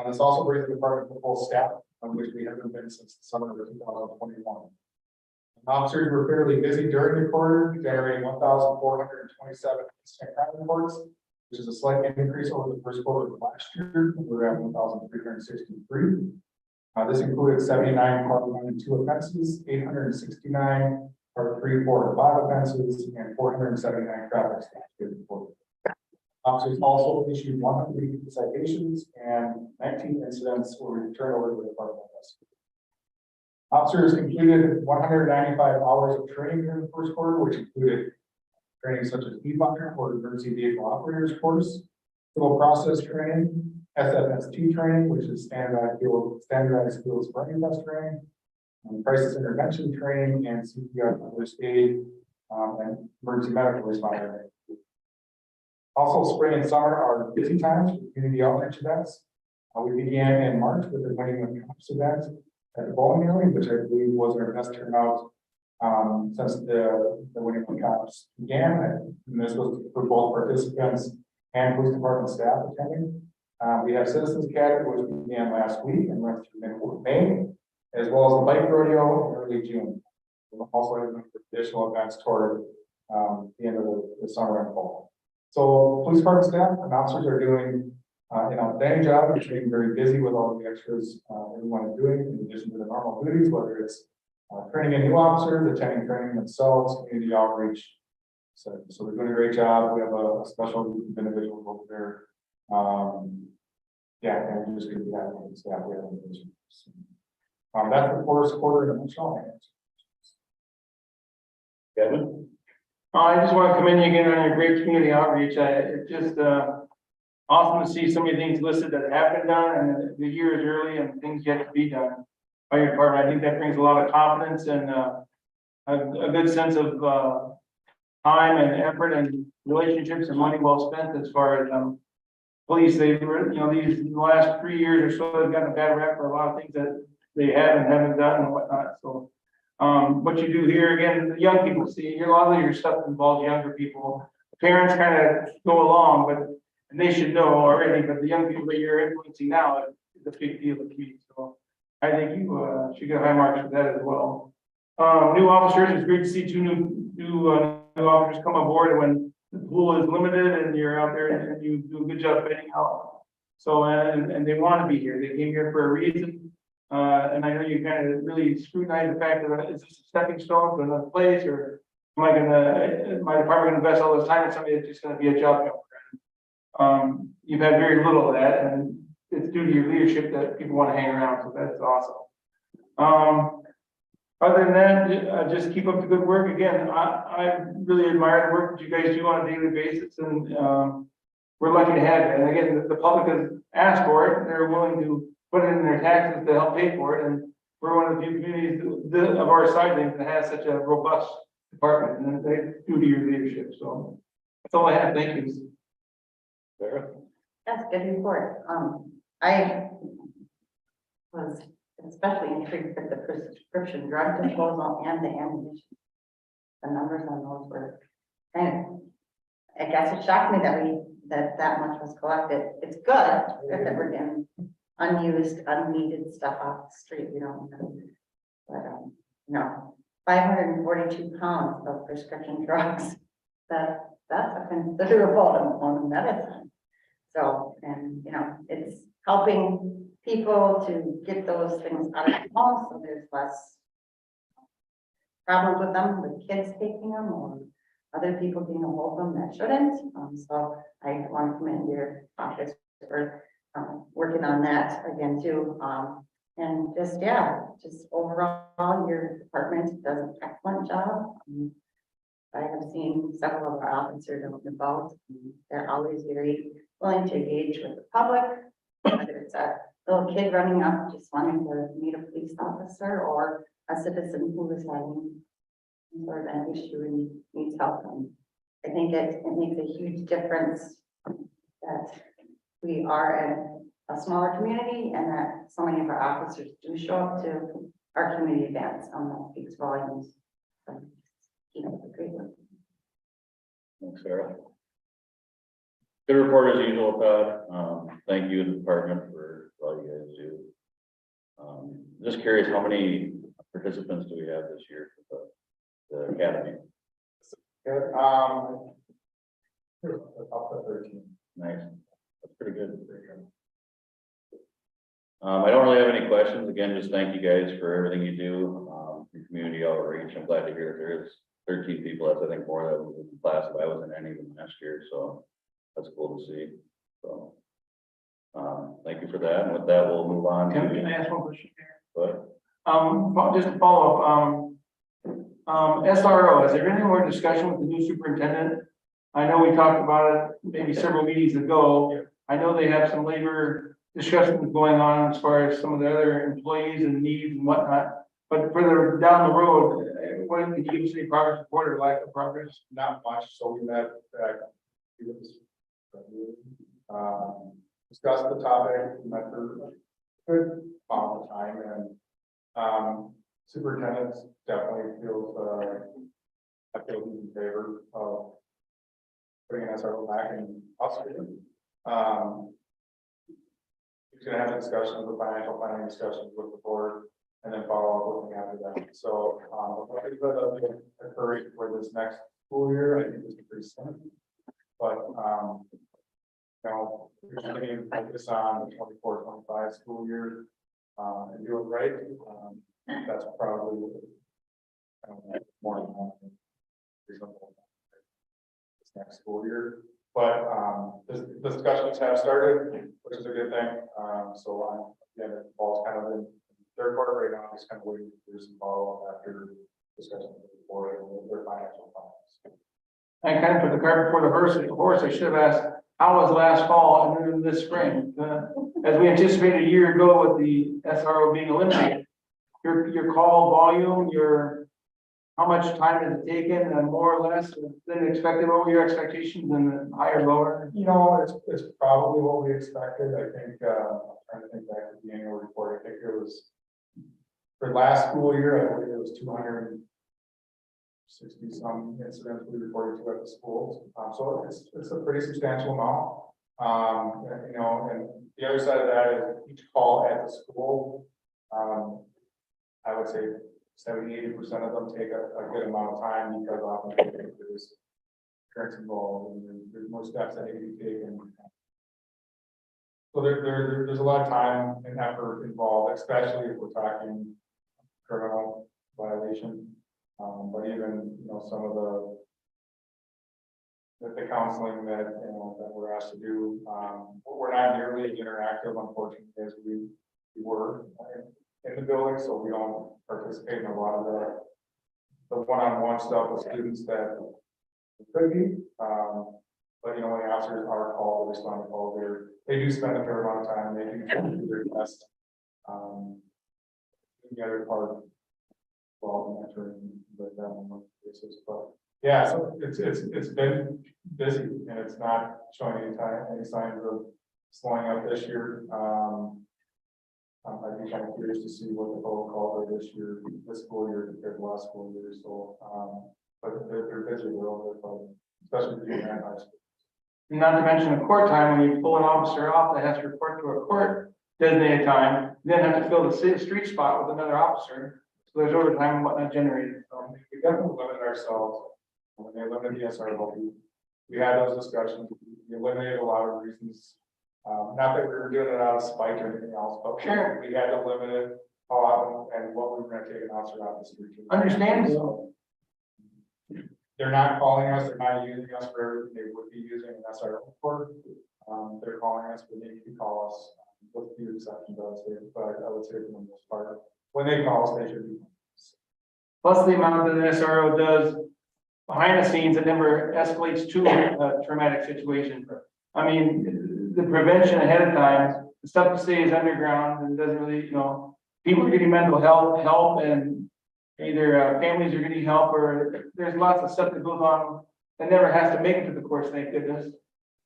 Speaker 6: This also brings the department to full staff, on which we haven't been since the summer of 2021. Officers were fairly busy during the quarter, generating 1,427 incident crime reports, which is a slight increase over the first quarter of last year. We were at 1,363. This included 79 part 1 and 2 offenses, 869 part 3, 4, and 5 offenses, and 479 traffic stops. Officers also issued 100 citations, and 19 incidents were returned over to the department. Officers completed 195 hours of training during the first quarter, which included training such as e-bucker or emergency vehicle operators course, civil process training, SFST training, which is standardized field spraying test training, crisis intervention training, and CPR first aid and emergency medical responder training. Also, spring and summer are busy times for community outreach events. We began in March with the Winning with Cops event, at the bowling alley, which I believe was our best turnout since the Winter Cops began. And this was for both participants and police department staff attending. We have Citizens Academy, which began last week and went through mid-May, as well as the bike rodeo in early June. We'll also have additional events toward the end of the summer and fall. So police department staff and officers are doing an outstanding job of staying very busy with all the extras everyone is doing in addition to the normal duties, whether it's training in new officers, attending training themselves, community outreach. So they're doing a great job. We have a special group of individuals over there. Yeah, and we're just going to be having staff. We have that's the first quarter in the show.
Speaker 3: Kevin?
Speaker 1: I just want to commend you again on your great community outreach. It's just, awesome to see so many things listed that have been done and the year is early and things yet to be done by your department. I think that brings a lot of confidence and, a good sense of, time and effort and relationships and money well spent as far as, police. These the last 3 years or so have gotten a bad rap for a lot of things that they have and haven't done and whatnot. So, what you do here, again, the young people see, a lot of your stuff involves younger people. Parents kind of go along, but and they should know already, but the young people that you're influencing now is a big deal to me. So I think you should get high marks for that as well. New officers, it's great to see two new officers come aboard when the pool is limited and you're out there and you do a good job fitting out. So, and they want to be here. They came here for a reason. And I know you kind of really scrutinize the fact that is this a stepping stone to another place, or my department gonna invest all this time in somebody that's just gonna be a job jumper? You've had very little of that, and it's due to your leadership that people want to hang around, so that's awesome. Other than that, just keep up the good work. Again, I really admire the work that you guys do on a daily basis, and we're lucky to have it. And again, the public has asked for it, and they're willing to put it in their taxes to help pay for it, and we're one of the few communities of our sizing that has such a robust department, and they due to your leadership. So that's all I have. Thank you.
Speaker 3: Sarah?
Speaker 4: That's a good report. I was especially intrigued with the prescription drug disposal and the ammunition. The numbers on those were kind of, I guess it shocked me that much was collected. It's good that we're getting unused, unneeded stuff off the street, but 542 pounds of prescription drugs. That's a considerable amount of medicine. So, and it's helping people to get those things out of the home, so there's less problems with them, with kids taking them or other people being a hold of them that shouldn't. So I want to commend your office for working on that again too. And just overall, your department does an excellent job. I have seen several of our officers involved. They're always very willing to engage with the public, whether it's a little kid running up just wanting to meet a police officer or a citizen who is having some sort of an issue and needs help. And I think it makes a huge difference that we are a smaller community and that so many of our officers do show up to our community events. That speaks volumes. So, great work.
Speaker 3: Thanks, Sarah. Good report as usual, Todd. Thank you, the department, for all you guys do. Just curious, how many participants do we have this year for the academy?
Speaker 6: Up to 13.
Speaker 3: Nice. That's pretty good. I don't really have any questions. Again, just thank you guys for everything you do, your community outreach. I'm glad to hear that there is 13 people. That's, I think, more than was in the class that I was in any even last year. So that's cool to see. So thank you for that. And with that, we'll move on.
Speaker 1: Can I ask one question here?
Speaker 3: But
Speaker 1: Just to follow up, SRO, is there any more discussion with the new superintendent? I know we talked about it maybe several meetings ago. I know they have some labor discussions going on as far as some of the other employees and needs and whatnot. But further down the road, when can you give us any progress report or lack of progress?
Speaker 6: Not much. So we met, discussed the topic, met for a good amount of time, and Superintendent definitely feels, I feel he's in favor of putting an SRO back in hospital. He's gonna have discussions, the financial planning discussions with the board, and then follow up with me after that. So, a bit of a hurry for this next school year, I think is pretty soon. But, you know, we're going to focus on the 24-25 school year, and do it right. That's probably more than reasonable this next school year. But the discussions have started, which is a good thing. So yeah, the ball's kind of in third quarter right now. Just kind of waiting for some follow up after discussion with the board and their financial plans.
Speaker 1: I kind of put the cart before the horse. I should have asked, how was last fall and then this spring? As we anticipated a year ago with the SRO being eliminated, your call volume, how much time has it taken, and more or less than expected? What were your expectations, and higher, lower?
Speaker 6: You know, it's probably what we expected. I think, I'm trying to think back to the annual report. I think it was for last school year, I believe it was 260 some incidents we reported to at the schools. So it's a pretty substantial amount. You know, and the other side of that is each call at the school, I would say 70–80% of them take a good amount of time, because often there's parents involved and there's more steps that need to be taken. So there's a lot of time and effort involved, especially if we're talking criminal violation. But even, you know, some of the counseling that, you know, that we're asked to do, we're not nearly as interactive, unfortunately, as we were in the building, so we don't participate in a lot of the one-on-one stuff with students that we could be. But you know, when the officers are called, respond to calls, they do spend a fair amount of time, they do their best. The other part, well, mentoring with them on monthly basis, but yeah, so it's been busy, and it's not showing any signs of slowing up this year. I'd be kind of curious to see what the total calls are this school year compared to last school year. So, but they're busy, especially the junior high school.
Speaker 1: Not to mention the court time, when you pull an officer off that has to report to a court designated time, you then have to fill the street spot with another officer. So there's overtime and whatnot generated. So
Speaker 6: We definitely limit ourselves. When they limited the SRO, we had those discussions. We eliminated a lot of reasons. Not that we were doing it out of spite or anything else, but
Speaker 1: Sure.
Speaker 6: we had to limit it how often and what we were going to take an officer out of the street.
Speaker 1: Understandable.
Speaker 6: They're not calling us, they're not using us for everything they would be using an SRO for. They're calling us when they need to call us, with a few exceptions, I would say, but I would say for the most part, when they call us, they should be.
Speaker 1: Plus the amount that the SRO does behind the scenes, it never escalates to a traumatic situation. I mean, the prevention ahead of time, the stuff that stays underground and doesn't really, you know, people are getting mental health help, and either families are getting help, or there's lots of stuff that goes on that never has to make it to the courts, thank goodness.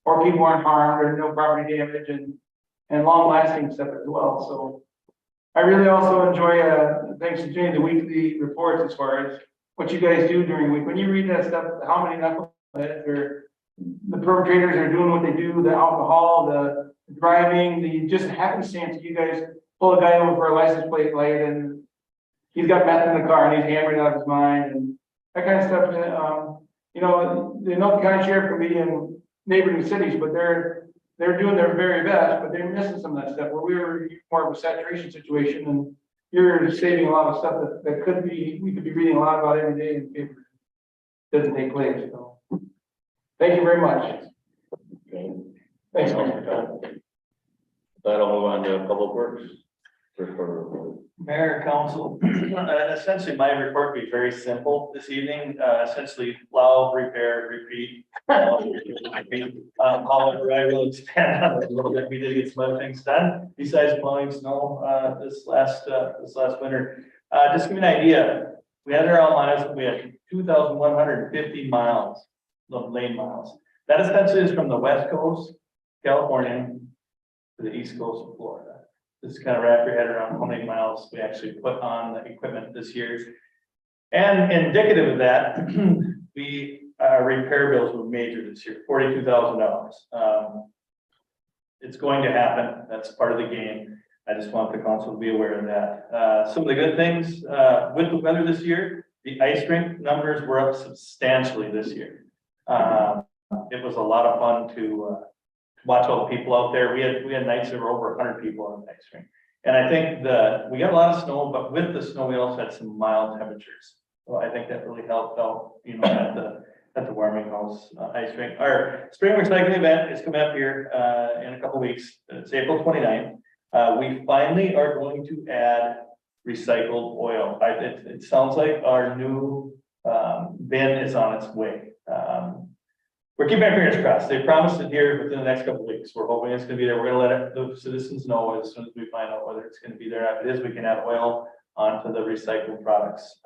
Speaker 1: Or people aren't harmed, or no property damage, and long lasting stuff as well. So I really also enjoy, thanks to doing the weekly reports as far as what you guys do during the week. When you read that stuff, how many knuckleheads or the perpetrators are doing what they do, the alcohol, the driving, the just happenstance, you guys pull a guy over for a license plate light and he's got meth in the car and he's hammered out of his mind and that kind of stuff. You know, the Anoka County Sheriff can be in neighboring cities, but they're doing their very best, but they're missing some of that stuff where we were more of a saturation situation, and you're saving a lot of stuff that we could be reading a lot about every day in the paper. Doesn't take place. So thank you very much. Thanks, Mr. Todd.
Speaker 3: That'll move on to Public Works.
Speaker 9: Mayor, council, essentially my report will be very simple this evening, essentially plow, repair, repeat. However, I will expand on it a little bit. We did get some other things done besides plowing snow, this last winter. Just to give you an idea, we had our miles, we had 2,150 miles of lane miles. That essentially is from the west coast, California, to the east coast of Florida. just kind of wrap your head around how many miles we actually put on the equipment this year. And indicative of that, our repair bills were major this year, $42,000. It's going to happen. That's part of the game. I just want the council to be aware of that. Some of the good things, with the weather this year, the ice rink numbers were up substantially this year. It was a lot of fun to watch all the people out there. We had nights that were over 100 people on the ice rink. And I think we got a lot of snow, but with the snow, we also had some mild temperatures. So I think that really helped out, at the Warming House ice rink. Our spring recycling event is coming up here in a couple weeks. It's April 29th. We finally are going to add recycled oil. It sounds like our new bin is on its way. We're keeping our fingers crossed. They promised it here within the next couple of weeks. We're hoping it's gonna be there. We're gonna let the citizens know as soon as we find out whether it's gonna be there. If it is, we can add oil onto the recycled products.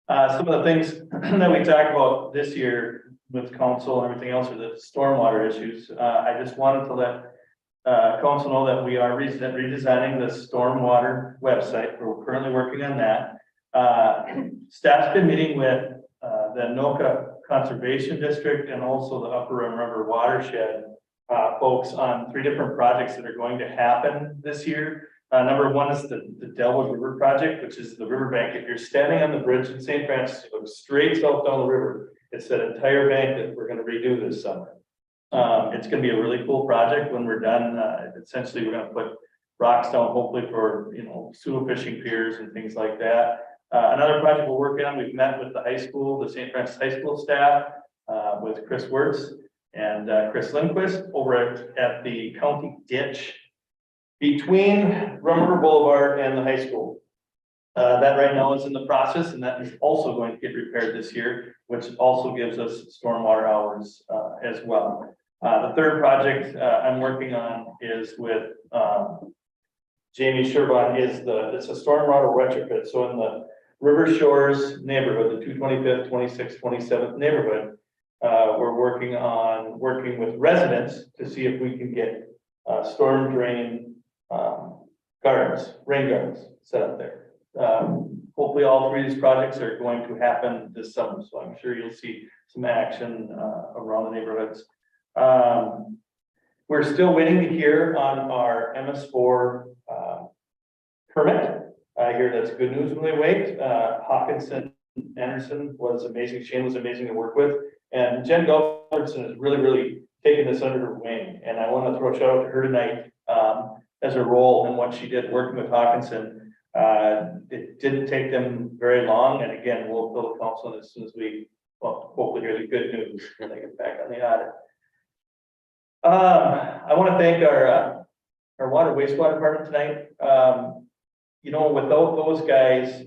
Speaker 9: Some of the things that we talked about this year with council and everything else are the stormwater issues. I just wanted to let council know that we are redesigning the stormwater website. We're currently working on that. Staff's been meeting with the Anoka Conservation District and also the Upper Rim River Watershed folks on 3 different projects that are going to happen this year. Number 1 is the Delwood River Project, which is the riverbank. If you're standing on the bridge in St. Francis, you look straight south down the river. It's that entire bank that we're going to redo this summer. It's going to be a really cool project when we're done. Essentially, we're going to put rocks down, hopefully for, pseudo fishing piers and things like that. Another project we're working on, we've met with the high school, the St. Francis High School staff, with Chris Wirtz and Chris Lindquist over at the county ditch between Rum River Boulevard and the high school. That right now is in the process, and that is also going to get repaired this year, which also gives us stormwater hours as well. The third project I'm working on is with Jamie Shervon. It's a stormwater retrofit. So in the River Shores neighborhood, the 225th, 26th, 27th neighborhood, we're working with residents to see if we can get storm drain gardens, rain gardens set up there. Hopefully all 3 of these projects are going to happen this summer, so I'm sure you'll see some action around the neighborhoods. We're still waiting to hear on our MS4 permit. I hear that's good news when they wait. Hawkinson Anderson was amazing. Shane was amazing to work with. And Jen Gulbertson has really taken this under her wing. And I want to throw a shout out to her tonight as a role in what she did working with Hawkinson. It didn't take them very long. And again, we'll build a council as soon as we hopefully hear the good news when they get back on the audit. I want to thank our water wastewater department tonight. Without those guys,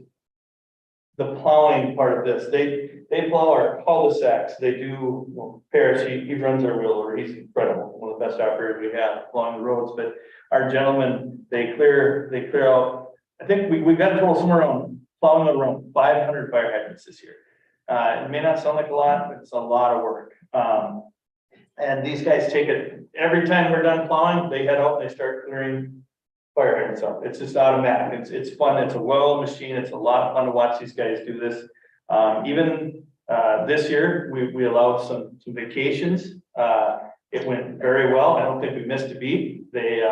Speaker 9: the plowing part of this, they plow our cul-de-sacs. They do, Parrish, he runs our wheel, or he's incredible, one of the best operators we have along the roads. But our gentlemen, they clear out. I think we got a total somewhere around plowing around 500 fire hydrants this year. It may not sound like a lot, but it's a lot of work. And these guys take it every time we're done plowing. They head out and they start clearing fire hydrants up. It's just automatic. It's fun. It's a well machine. It's a lot of fun to watch these guys do this. Even this year, we allowed some vacations. It went very well. I don't think we missed a beat. They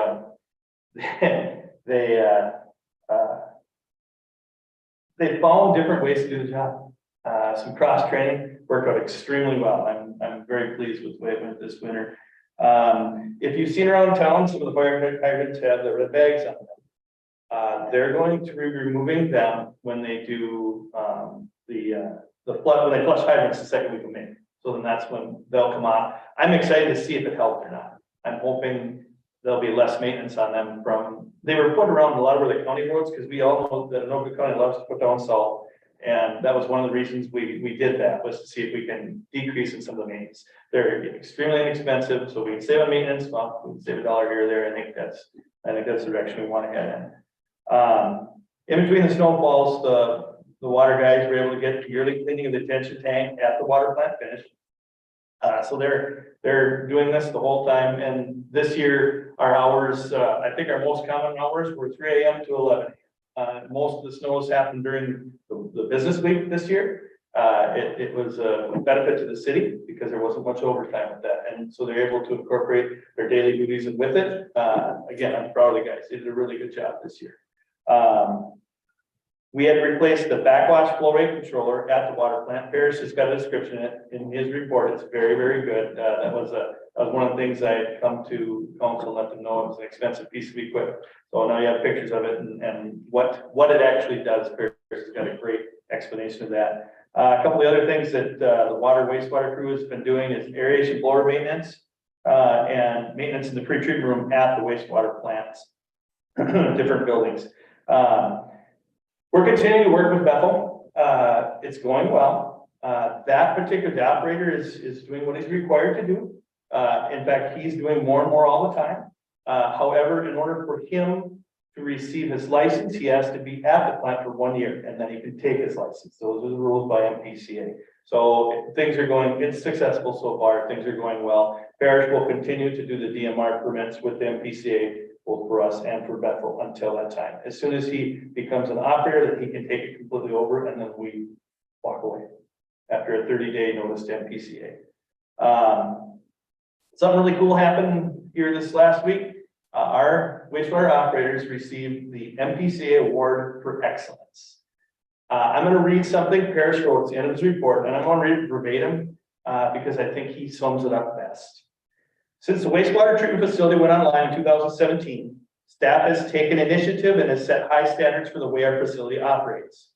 Speaker 9: found different ways to do the job. Some cross training worked out extremely well. I'm very pleased with the way it went this winter. If you've seen around town, some of the fire hydrants have the red bags on them. They're going to be removing them when they do the flood, when they flush hydrants the second week of May. So then that's when they'll come on. I'm excited to see if it helped or not. I'm hoping there'll be less maintenance on them they were put around a lot of the county roads, because we all know that Anoka County loves to put down salt. And that was one of the reasons we did that, was to see if we can decrease in some of the maintenance. They're extremely inexpensive, so we can save on maintenance. Well, we can save $1 here or there. I think that's the direction we want to head in. In between the snowfalls, the water guys were able to get yearly cleaning of the detention tank at the water plant finished. So they're doing this the whole time, and this year, our hours, I think our most common hours were 3 AM to 11. Most of the snows happened during the business week this year. It was a benefit to the city because there wasn't much overtime with that, and so they're able to incorporate their daily duties and with it. Again, I'm proud of the guys. They did a really good job this year. We had replaced the backwash flow rate controller at the water plant. Parrish has got a description in his report. It's very, very good. That was one of the things I had come to council and let them know it was an expensive piece of equipment. So now you have pictures of it and what it actually does. Parrish has got a great explanation of that. A couple of other things that the water wastewater crew has been doing is aeration blower maintenance and maintenance in the pre-treatment room at the wastewater plants, different buildings. We're continuing to work with Bethel. It's going well. That particular the operator is doing what he's required to do. In fact, he's doing more and more all the time. However, in order for him to receive his license, he has to be at the plant for 1 year, and then he can take his license. Those are the rules by MPCA. So things are going, it's successful so far. Things are going well. Parrish will continue to do the DMR permits with the MPCA, both for us and for Bethel until that time. As soon as he becomes an operator, that he can take it completely over, and then we walk away after a 30-day notice to MPCA. Something really cool happened here this last week. Our wastewater operators received the MPCA Award for Excellence. I'm going to read something Parrish wrote at the end of his report, and I'm going to read it verbatim because I think he sums it up best. Since the wastewater treatment facility went online in 2017, staff has taken initiative and has set high standards for the way our facility operates.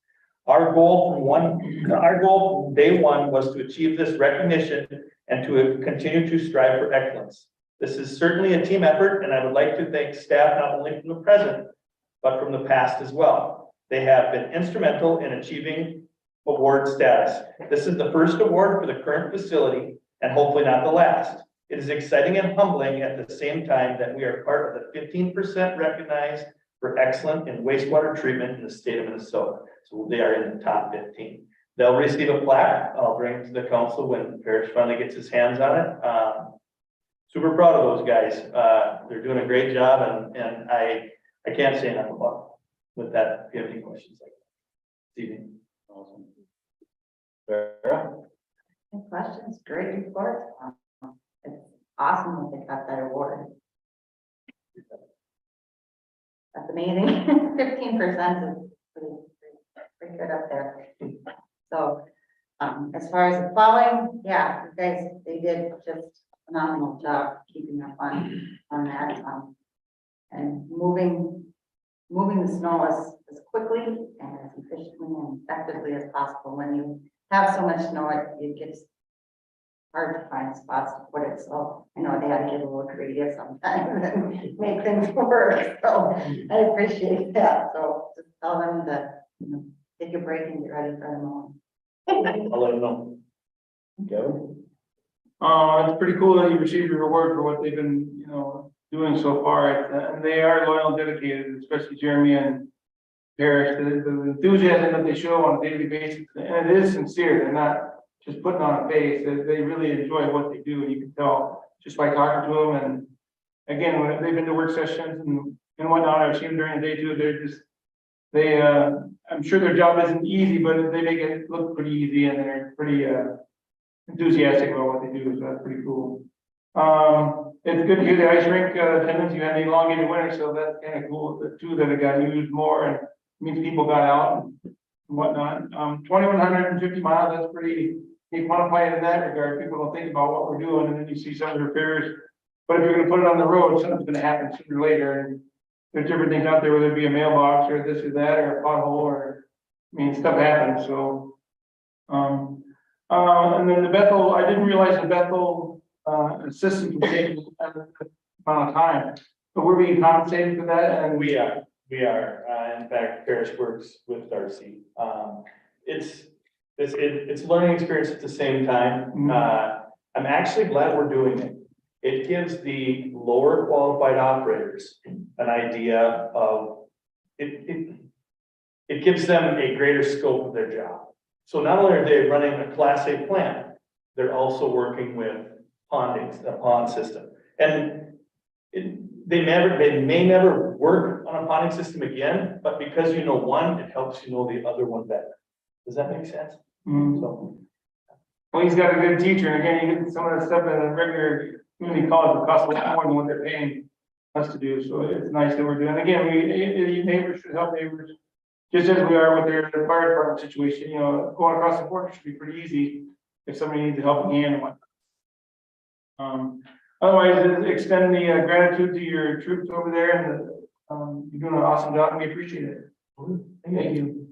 Speaker 9: Our goal from day one was to achieve this recognition and to continue to strive for excellence. This is certainly a team effort, and I would like to thank staff not only from the present, but from the past as well. They have been instrumental in achieving award status. This is the first award for the current facility, and hopefully not the last. It is exciting and humbling at the same time that we are part of the 15% recognized for excellence in wastewater treatment in the state of Minnesota. So they are in the top 15. They'll receive a plaque. I'll bring it to the council when Parrish finally gets his hands on it. Super proud of those guys. They're doing a great job, and I can't say enough about it. With that, if you have any questions like that. Stevie.
Speaker 3: Awesome. Sarah?
Speaker 4: Any questions? Great report. It's awesome that they got that award. That's amazing. 15% is pretty good up there. So, as far as the plowing, yeah, you guys, they did just a phenomenal job keeping up on that. And moving the snow as quickly and as efficiently and effectively as possible. When you have so much snow, it gets hard to find spots to put it. So I know they had to get a little creative sometimes and make things work. So I appreciate that. So just tell them to, take a break and get ready for the mowing.
Speaker 9: I'll let them know.
Speaker 3: Kevin?
Speaker 1: It's pretty cool that you received your reward for what they've been, doing so far. And they are loyal and dedicated, especially Jeremy and Parrish. The enthusiasm that they show on a daily basis, and it is sincere. They're not just putting on a face. They really enjoy what they do, and you can tell just by talking to them. And again, when they've been to work sessions and whatnot, I've seen them during the day too. I'm sure their job isn't easy, but they make it look pretty easy, and they're pretty enthusiastic about what they do. So that's pretty cool. It's good to hear the ice rink attendance. You had an elongated winter, so that's kind of cool too, that it got used more and means people got out and whatnot. 2,150 miles, that's pretty, you quantify it in that regard. People don't think about what we're doing, and then you see some of the repairs. But if you're gonna put it on the road, something's gonna happen sooner or later. And there's different things out there, whether it be a mailbox or this or that, or a pothole, or, stuff happens, so. And then the Bethel, I didn't realize the Bethel, assistant was taking a amount of time, but we're being compensated for that, and
Speaker 9: We are. In fact, Parrish works with Darcy. It's a learning experience at the same time. I'm actually glad we're doing it. It gives the lower qualified operators an idea of, it gives them a greater scope of their job. So not only are they running a Class A plant, they're also working with pondings, a pond system. And they may never work on a ponding system again, but because you know one, it helps you know the other one better. Does that make sense? So,
Speaker 1: Well, he's got a good teacher, and again, you get some of the stuff in a regular community college will cost a lot more than what they're paying us to do, so it's nice that we're doing, again, neighbors should help neighbors. Just as we are with their fire department situation, you know, going across the border should be pretty easy if somebody needs a helping hand and whatnot. Otherwise, extend the gratitude to your troops over there, and you're doing an awesome job, and we appreciate it. Thank you.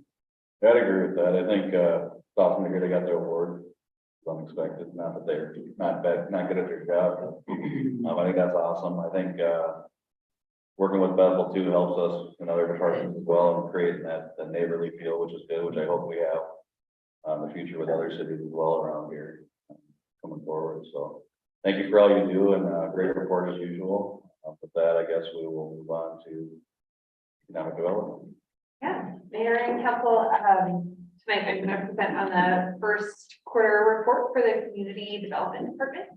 Speaker 3: I'd agree with that. I think, it's awesome to hear they got their award. It's unexpected, not that they're not bad, not good at their job. I think that's awesome. I think, working with Bethel too helps us in other departments as well and creating that neighborly feel, which is good, which I hope we have in the future with other cities as well around here coming forward. So thank you for all you do, and great report as usual. With that, I guess we will move on to economic development.
Speaker 10: Yeah, Mayor and Council, tonight I'm going to present on the first quarter report for the Community Development Department.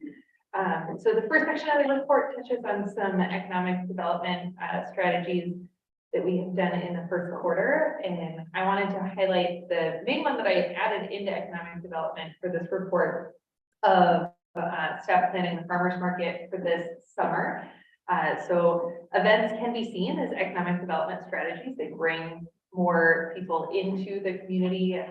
Speaker 10: So the first section of the report touches on some economic development strategies that we have done in the first quarter. And I wanted to highlight the main one that I added into economic development for this report of staff planning the farmers market for this summer. So events can be seen as economic development strategies. They bring more people into the community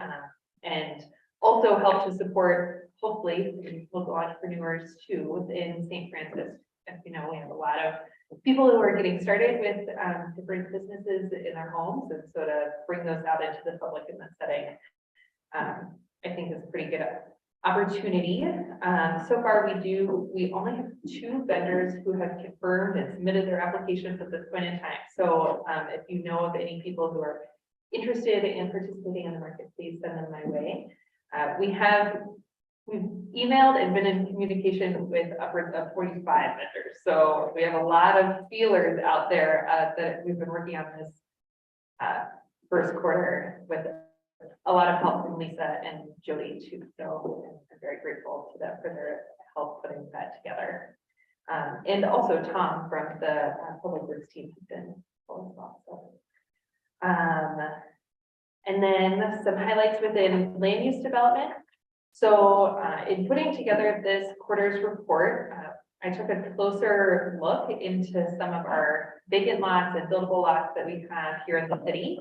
Speaker 10: and also help to support, hopefully, local entrepreneurs too within St. Francis. As you know, we have a lot of people who are getting started with different businesses in their homes, and so to bring those out into the public in that setting, I think is a pretty good opportunity. So far, we only have 2 vendors who have confirmed and submitted their applications at this point in time. So if you know of any people who are interested in participating in the market, please send them my way. We've emailed and been in communication with upwards of 45 vendors. So we have a lot of feelers out there that we've been working on this first quarter with a lot of help from Lisa and Jody too. So I'm very grateful to them for their help putting that together. And also Tom from the Public Works team has been helpful as well. So, and then some highlights within land use development. So in putting together this quarter's report, I took a closer look into some of our vacant lots and buildable lots that we have here in the city,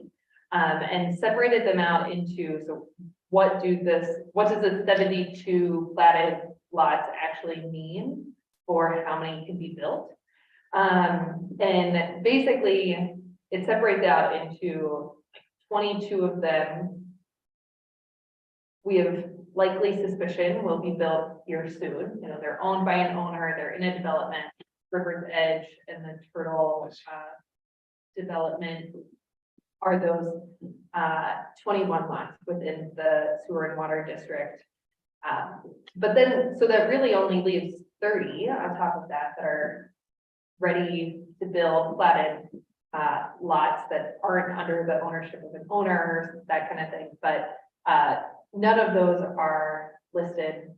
Speaker 10: and separated them out into, so what does the 72 platted lots actually mean for how many can be built? And basically it separates out into 22 of them. We have likely suspicion will be built here soon. You know, they're owned by an owner, they're in a development. River's Edge and the Turtle development are those 21 lots within the sewer and water district. But then, so that really only leaves 30 on top of that that are ready to build platted lots that aren't under the ownership of an owner, that kind of thing. But none of those are listed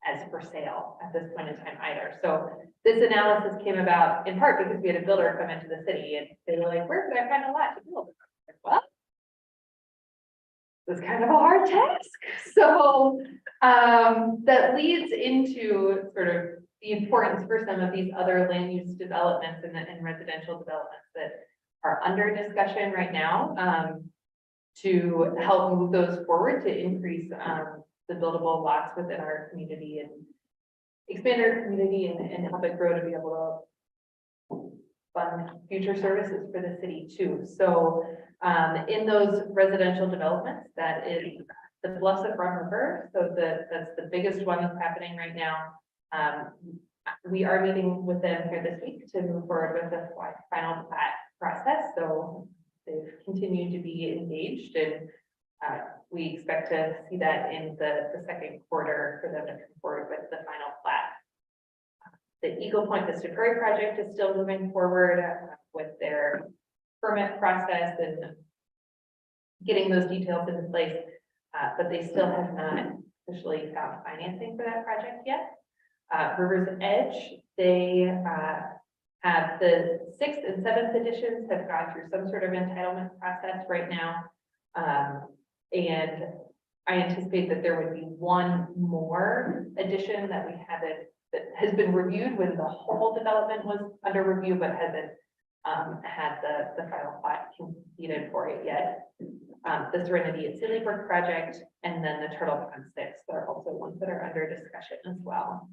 Speaker 10: as for sale at this point in time either. So this analysis came about in part because we had a builder come into the city and they were like, where could I find a lot to build? Well, it's kind of a hard task. So that leads into sort of the importance for some of these other land use developments and residential developments that are under discussion right now to help move those forward to increase the buildable lots within our community and expand our community and help it grow to be able to fund future services for the city too. So in those residential developments, that is the Bluffs of Rum River. So that's the biggest one that's happening right now. We are meeting with them here this week to move forward with the final plat process. So they've continued to be engaged, and we expect to see that in the second quarter for them to come forward with the final plat. The Eagle Point Vista Prairie project is still moving forward with their permit process and getting those details into place, but they still have not officially found financing for that project yet. Rivers Edge, they have the 6th and 7th editions have gone through some sort of entitlement process right now. And I anticipate that there would be one more edition that we haven't, that has been reviewed when the whole development was under review, but hasn't had the final plat completed for it yet. The Serenity at Silly Brook project, and then the Turtle Pond 6 are also ones that are under discussion as well.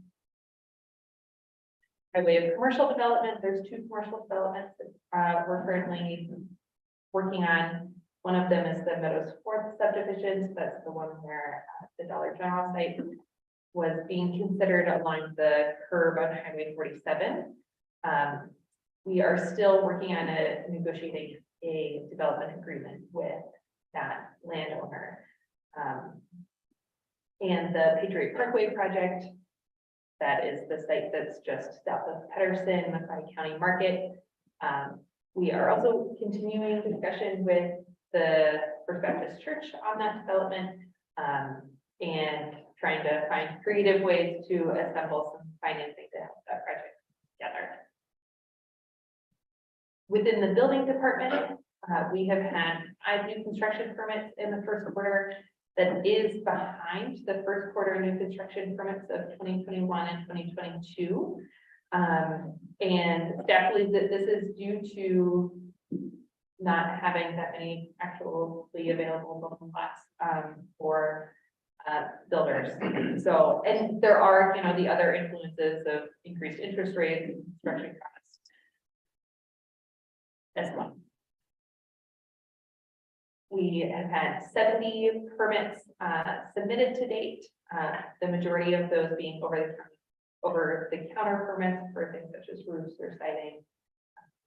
Speaker 10: By way of commercial development, there's 2 commercial developments that we're currently working on. One of them is the Meadows 4th subdivision. So that's the one where the Dollar General site was being considered along the curb on Highway 47. We are still working on negotiating a development agreement with that landowner. And the Patriot Parkway project, that is the site that's just south of Pedersen, McCarty County Market. We are also continuing discussion with the First Baptist Church on that development, and trying to find creative ways to assemble some financing to help that project together. Within the building department, we have had 5 new construction permits in the first quarter. That is behind the first quarter new construction permits of 2021 and 2022. And staff believes that this is due to not having that many actually available building lots for builders. So, and there are, you know, the other influences of increased interest rates and construction costs as well. We have had 70 permits submitted to date, the majority of those being over the counter permits for things such as roofs or siding,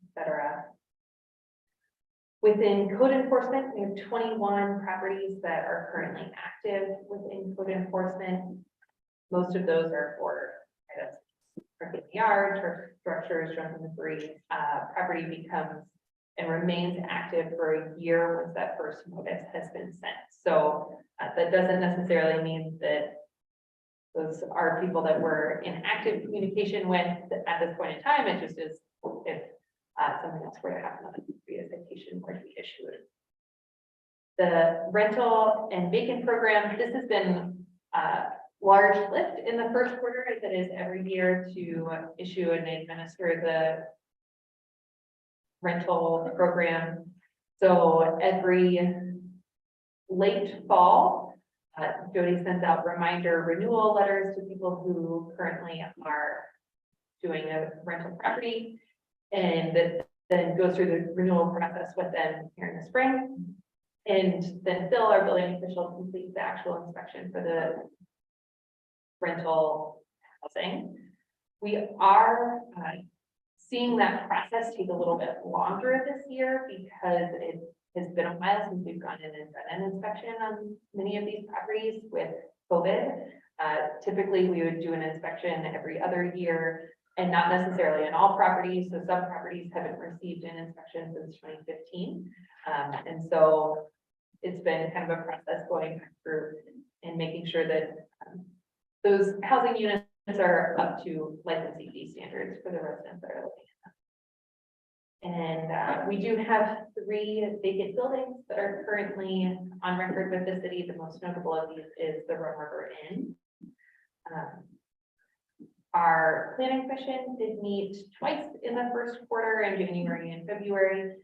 Speaker 10: etc. Within code enforcement, we have 21 properties that are currently active within code enforcement. Most of those are for items in the yard, or structures, drunken debris. Property becomes and remains active for a year once that first notice has been sent. So that doesn't necessarily mean that those are people that we're in active communication with at this point in time. It just is if something else were to happen, a citation were to be issued. The rental and vacant program, this has been a large lift in the first quarter, as it is every year, to issue and administer the rental program. So every late fall, Jody sends out reminder renewal letters to people who currently are doing a rental property, and then goes through the renewal process with them here in the spring. And then Phil, our building official, completes the actual inspection for the rental housing. We are seeing that process take a little bit longer this year because it has been a while since we've gone in and done an inspection on many of these properties with COVID. Typically, we would do an inspection every other year, and not necessarily in all properties. So some properties haven't received an inspection since 2015. And so it's been kind of a process going back through and making sure that those housing units are up to life and safety standards for the residents that are living in them. And we do have 3 vacant buildings that are currently on record with the city. The most notable of these is the Rum River Inn. Our planning commission did meet twice in the first quarter, in January and February.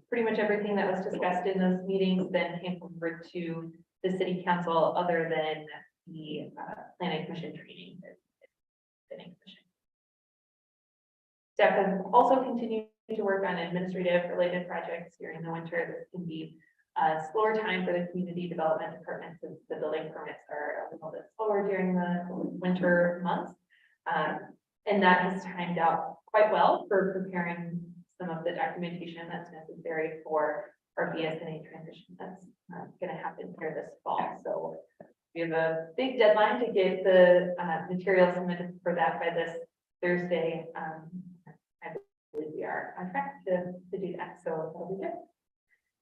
Speaker 10: Pretty much everything that was discussed in those meetings then came over to the city council, other than the planning commission training. Staff has also continued to work on administrative related projects during the winter. This can be a slower time for the community development department, since the building permits are a little bit slower during the winter months. And that has timed out quite well for preparing some of the documentation that's necessary for our BSNA transition that's going to happen here this fall. So we have a big deadline to get the material submitted for that by this Thursday. I believe we are on track to do that, so that'll be good.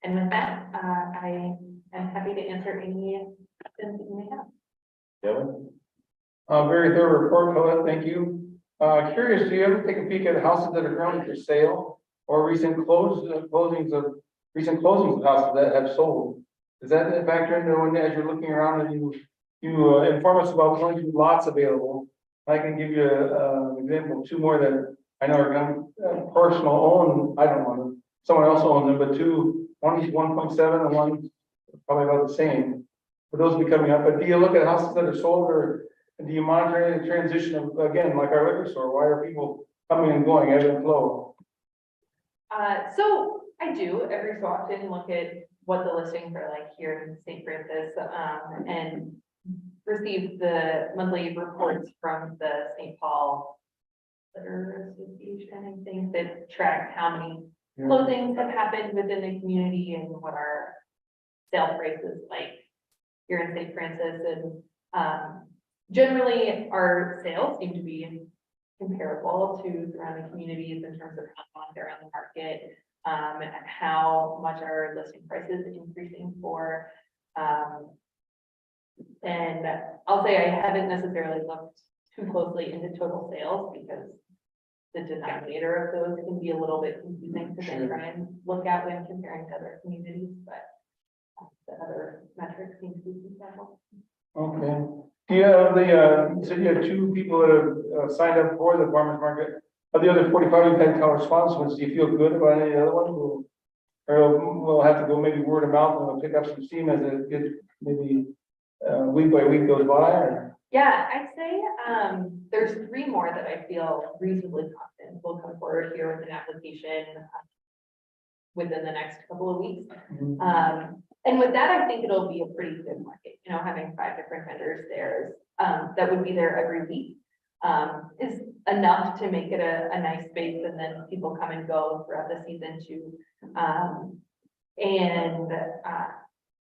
Speaker 10: And with that, I am happy to answer any questions that you may have.
Speaker 3: Kevin?
Speaker 1: Very thorough report, Colette, thank you. Curious, do you ever take a peek at houses that are currently for sale or recent closings of houses that have sold? Does that factor into when, as you're looking around and you inform us about when lots available? I can give you an example, two more that I know are personal owned, I don't own them, someone else owns them, but two, one is 1.7 and one probably about the same. For those will be coming up, but do you look at houses that are sold, or do you monitor the transition of, again, like our liquor store, why are people coming and going, ebb and flow?
Speaker 10: So I do every so often look at what the listings are like here in St. Francis, and receive the monthly reports from the St. Paul Liquor Association, I think, that tracks how many closings have happened within the community and what our sale price is like here in St. Francis. And generally, our sales seem to be comparable to surrounding communities in terms of how long they're on the market, and how much our listing price is increasing for. And I'll say I haven't necessarily looked too closely into total sales because the denominator of those can be a little bit confusing to then try and look at when comparing to other communities, but the other metrics seem to be comparable.
Speaker 1: Okay. Do you have the, you said you had two people that have signed up for the farmer's market. Of the other 45 you've had correspondence, do you feel good about any of the other ones? Or we'll have to go maybe word of mouth and we'll pick up some steam as it gets maybe week by week goes by? Or?
Speaker 10: Yeah, I'd say there's 3 more that I feel reasonably confident will come forward here with an application within the next couple of weeks. And with that, I think it'll be a pretty good market, you know, having 5 different vendors there that would be there every week is enough to make it a nice space, and then people come and go throughout the season too.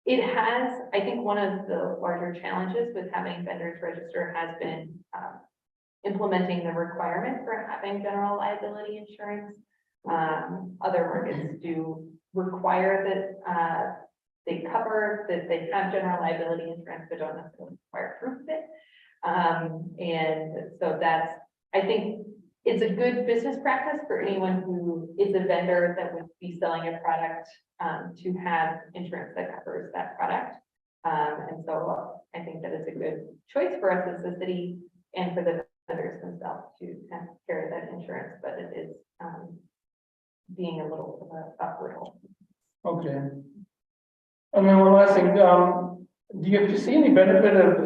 Speaker 10: It has, I think one of the larger challenges with having vendors register has been implementing the requirement for having general liability insurance. Other markets do require that they cover, that they have general liability insurance, but don't necessarily require proof of it. And so that's, I think it's a good business practice for anyone who is a vendor that would be selling a product to have insurance that covers that product. And so I think that is a good choice for us as a city and for the vendors themselves to kind of carry that insurance, but it is being a little of a tough hurdle.
Speaker 1: Okay. And then one last thing, do you see any benefit of,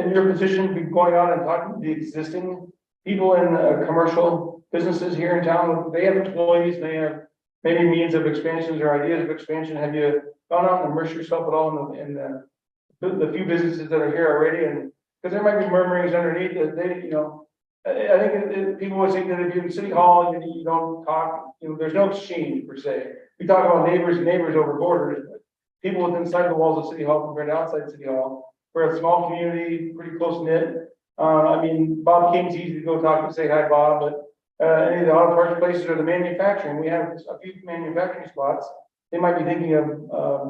Speaker 1: in your position, be going out and talking to the existing people in commercial businesses here in town? They have employees, they have maybe means of expansions or ideas of expansion. Have you gone out and immersed yourself at all in the few businesses that are here already? And because there might be murmurings underneath that they, you know, I think people would think that if you're in City Hall, you don't talk, you know, there's no exchange per se. We talk about neighbors over borders, but people within inside the walls of City Hall compared to outside City Hall. We're a small community, pretty close knit. I mean, Bob King's easy to go talk to, say hi, Bob, but any of the auto parts places or the manufacturing, we have a few manufacturing spots. They might be thinking of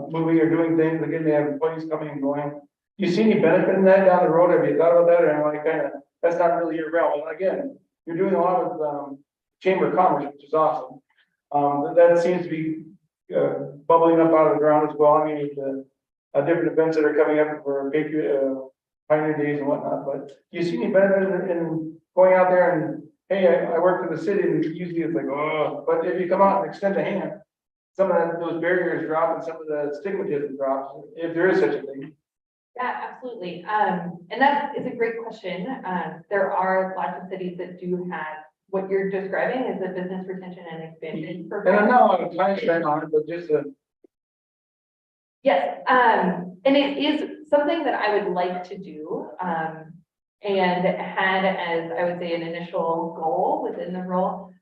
Speaker 1: moving or doing things. Again, they have employees coming and going. Do you see any benefit in that down the road? Have you thought about that? Or am I kind of, that's not really your realm? And again, you're doing a lot with Chamber of Commerce, which is awesome. That seems to be bubbling up out of the ground as well. I mean, with the different events that are coming up for Pioneer Days and whatnot. But do you see any benefit in going out there and, hey, I work for the city, and usually it's like, oh, but if you come out and extend a hand, some of those barriers drop and some of the stigmatism drops, if there is such a thing.
Speaker 10: Yeah, absolutely. And that is a great question. There are lots of cities that do have what you're describing as a business retention and expansion program.
Speaker 1: And I know I'm time spent on it, but just
Speaker 10: Yes, and it is something that I would like to do, and had as, I would say, an initial goal within the role.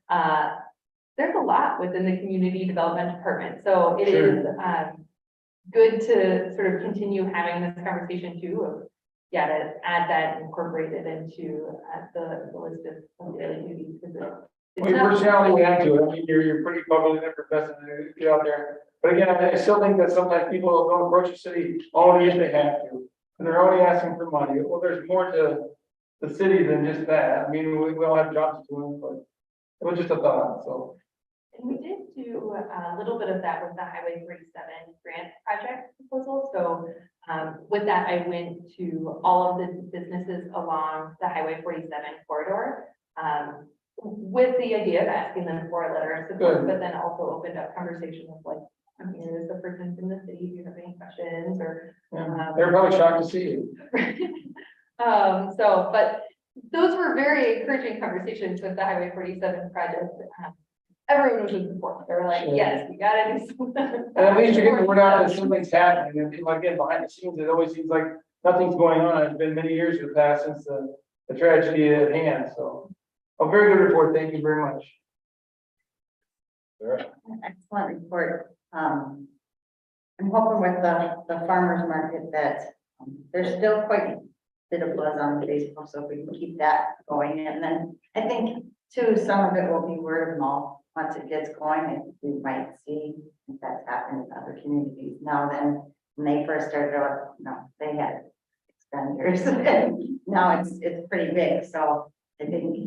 Speaker 10: There's a lot within the community development department, so it is good to sort of continue having this conversation too, of, yeah, to add that, incorporate it into the list of daily duties.
Speaker 1: Well, your personality will add to it. I mean, you're pretty bubbly and effervescent to get out there. But again, I still think that sometimes people don't approach the city only if they have to. They're only asking for money. Well, there's more to the city than just that. I mean, we all have jobs to do, but it was just a thought, so.
Speaker 10: And we did do a little bit of that with the Highway 47 grant project proposal. So with that, I went to all of the businesses along the Highway 47 corridor with the idea of asking them for a letter of support,
Speaker 1: Good.
Speaker 10: but then also opened up conversation with like, I'm here as a person from the city, if you have any questions or.
Speaker 1: Yeah, they're probably shocked to see you.
Speaker 10: But those were very encouraging conversations with the Highway 47 project. Everyone was in support. They were like,
Speaker 1: Sure.
Speaker 10: yes, we gotta do something.
Speaker 1: And at least you're getting the word out that something's happening, and people, again, behind the scenes, it always seems like nothing's going on. It's been many years have passed since the tragedy at hand, so. A very good report, thank you very much.
Speaker 3: Sarah?
Speaker 4: Excellent report. I'm hoping with the farmer's market that there's still quite a bit of buzz on Facebook, so if we can keep that going. And then I think too, some of it will be word of mouth. Once it gets going, I think we might see if that's happened in other communities. Now then, when they first started out, they had expenditures. Now it's pretty big, so I think,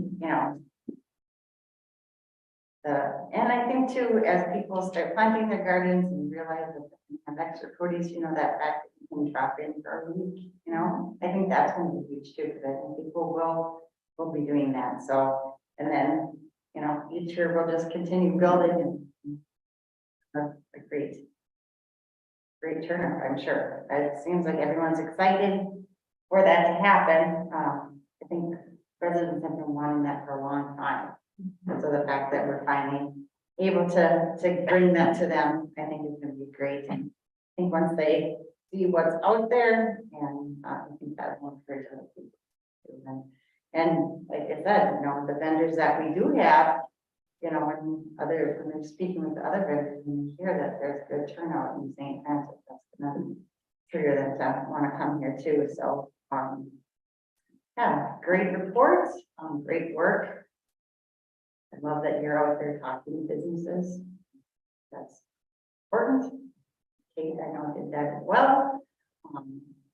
Speaker 4: and I think too, as people start planting their gardens and realize that they have extra produce, that fact that you can drop in for a week, I think that's going to be huge too, because I think people will be doing that. So, and then, each year we'll just continue building and a great turnout, I'm sure. It seems like everyone's excited for that to happen. I think residents have been wanting that for a long time. And so the fact that we're finally able to bring that to them, I think is going to be great. And I think once they see what's out there, and I think that will encourage other people. And like I said, the vendors that we do have, when they're speaking with the other vendors, and you hear that there's good turnout in St. Francis, that's gonna trigger them to want to come here too. So, yeah, great reports, great work. I love that you're out there talking to businesses. That's important. Kate, I know did that as well.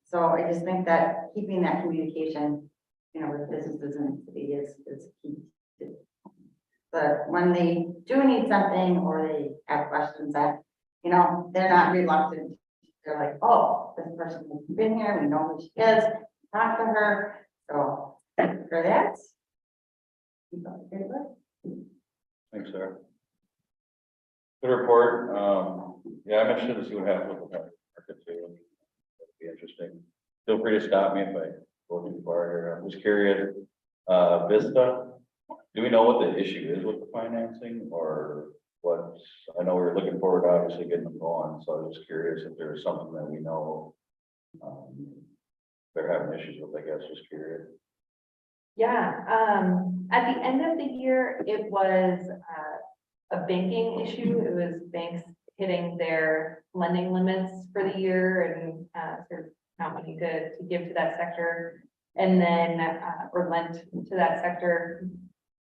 Speaker 4: So I just think that keeping that communication, with businesses in the city is key. But when they do need something or they have questions that, they're not reluctant. They're like, oh, this person has been here, we know who she is, talk to her. So for that, keep up the good work.
Speaker 3: Thanks, Sarah. Good report. Yeah, I'm interested to see what happens with the market too. That'd be interesting. Feel free to stop me if I go too far here. I'm just curious. Vista, do we know what the issue is with the financing or what? I know we're looking forward to obviously getting them going, so I was just curious if there's something that we know they're having issues with, I guess, just curious.
Speaker 10: Yeah, at the end of the year, it was a banking issue. It was banks hitting their lending limits for the year and sort of not wanting to give to that sector, and then or lent to that sector.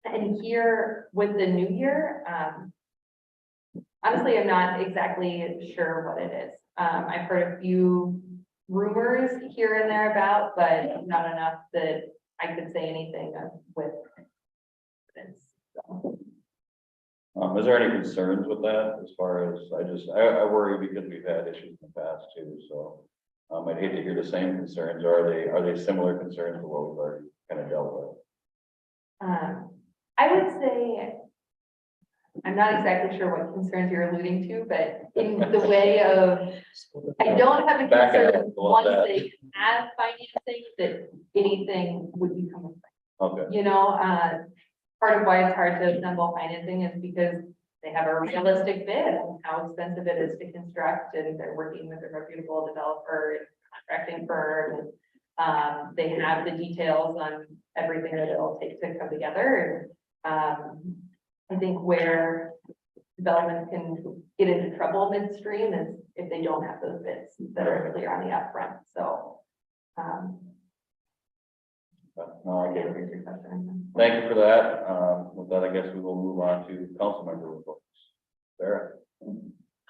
Speaker 10: And here with the new year, honestly, I'm not exactly sure what it is. I've heard a few rumors here and there about, but not enough that I could say anything with confidence. So.
Speaker 3: Is there any concerns with that as far as, I worry because we've had issues in the past too, so. I'd hate to hear the same concerns. Are they similar concerns to what we've already kind of dealt with?
Speaker 10: I would say, I'm not exactly sure what concerns you're alluding to, but in the way of, I don't have a
Speaker 3: Back it
Speaker 10: concern
Speaker 3: up,
Speaker 10: once
Speaker 3: that.
Speaker 10: they have financing that anything would become.
Speaker 3: Okay.
Speaker 10: Part of why it's hard to assemble financing is because they have a realistic bid on how expensive it is to construct, and they're working with a reputable developer and contracting firm. And they have the details on everything that it'll take to come together. And I think where development can get into trouble midstream is if they don't have those bids that are clear on the upfront. So.
Speaker 3: No, I get it. Thank you for that. With that, I guess we will move on to council member reports. Sarah.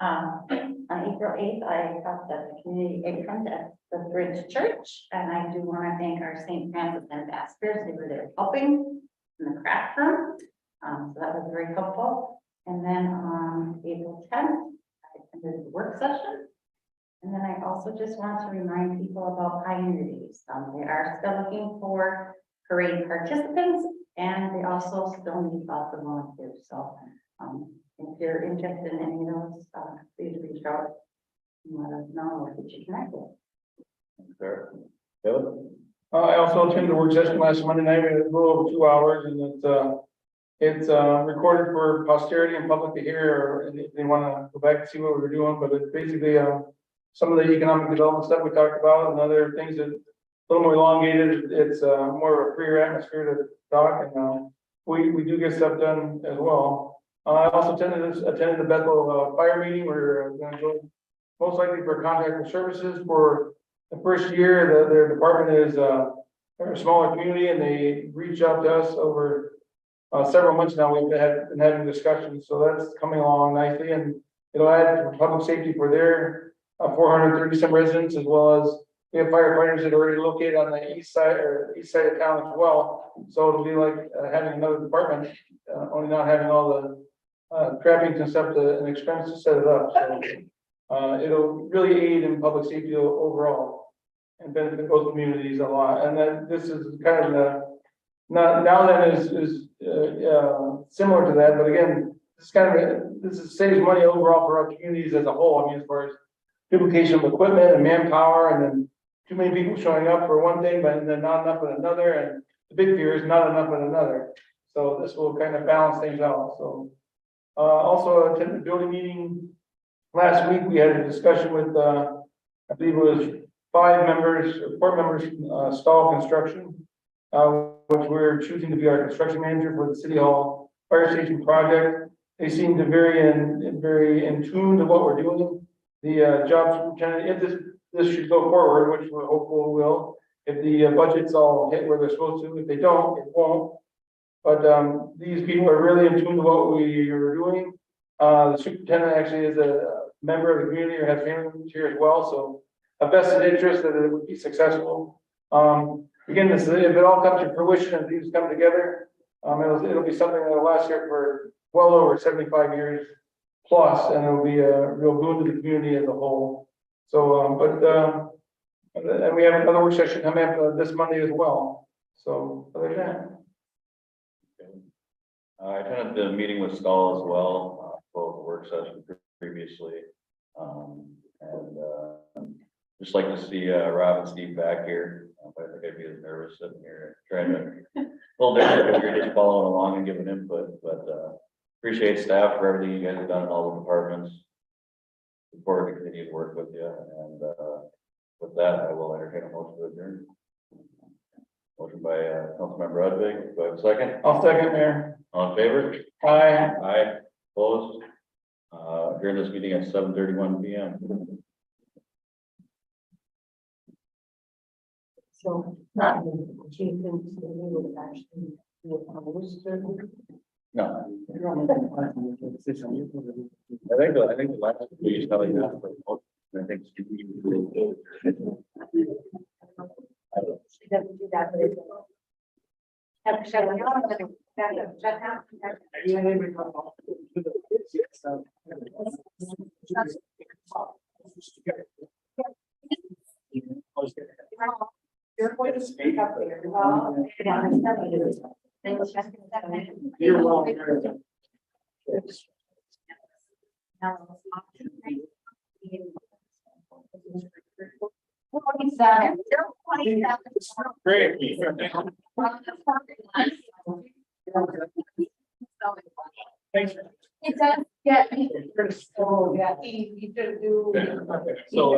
Speaker 4: On April 8th, I helped at the community apron at the Bridge Church, and I do want to thank our St. Francis ambassadors. They were there helping in the craft room. So that was very helpful. And then on April 10th, I attended the work session. And then I also just want to remind people about Pioneer Days. They are still looking for parade participants, and they also still need lots of volunteers. So if you're interested in any of those, please reach out and let us know or get you connected.
Speaker 3: Sure. Kevin?
Speaker 1: I also attended the work session last Monday night, we had a little over 2 hours, and it's recorded for posterity and public to hear, and if they want to go back and see what we were doing, but it's basically some of the economic development stuff we talked about, and other things that a little more elongated. It's more of a freer atmosphere to talk, and we do get stuff done as well. I also attended the Bethel fire meeting. We're going to go most likely for contractor services for the first year. Their department is they're a smaller community, and they reach out to us over several months now. We've been having discussions, so that's coming along nicely, and it'll add to public safety for their 430 some residents, as well as we have firefighters that are already located on the east side of town as well. So it'll be like having another department, only not having all the trappings and stuff and expense to set it up. So it'll really aid in public safety overall and benefit both communities a lot. And then this is kind of the now that is similar to that, but again, this saves money overall for our communities as a whole. I mean, as far as duplication of equipment and manpower, and then too many people showing up for one thing, but then not enough at another, and the big fear is not enough at another. So this will kind of balance things out. So also attended the building meeting last week. We had a discussion with I believe it was 4 members from Stahl Construction, which we're choosing to be our construction manager for the City Hall Fire Station project. They seem to very in tune to what we're doing. The job superintendent, if this should go forward, which we're hopeful it will, if the budgets all hit where they're supposed to. If they don't, it won't. But these people are really in tune to what we are doing. The superintendent actually is a member of the community or has family members here as well, so a vested interest that it would be successful. Again, if it all comes to fruition and these come together, it'll be something that will last here for well over 75 years plus, and it'll be a real boon to the community as a whole. So, and we have another work session coming up this Monday as well. So, other than that.
Speaker 3: I attended the meeting with Stahl as well, both work sessions previously. Just like to see Rob and Steve back here. I think I'd be as nervous sitting here trying to, a little different if you're just following along and giving input, but appreciate staff for everything you guys have done in all the departments. Look forward to continue to work with you, and with that, I will entertain a motion to adjourn. Motion by Councilmember Udvig. Do I have a second?
Speaker 1: I'll second, Mayor.
Speaker 3: All in favor?
Speaker 1: Aye.
Speaker 3: Aye. Opposed? During this meeting at 7:31 p.m.
Speaker 8: So, she thinks that we would actually do it on this Thursday.
Speaker 3: No, I think the last we used to have that for the motion. I think Steve really did.
Speaker 4: She doesn't do that, but it's. Have to shut it down. Shut down. You're going to speak up there. Well,
Speaker 1: You're welcome. Great. Thanks.
Speaker 4: It does, yeah. So, yeah, he should do.
Speaker 1: So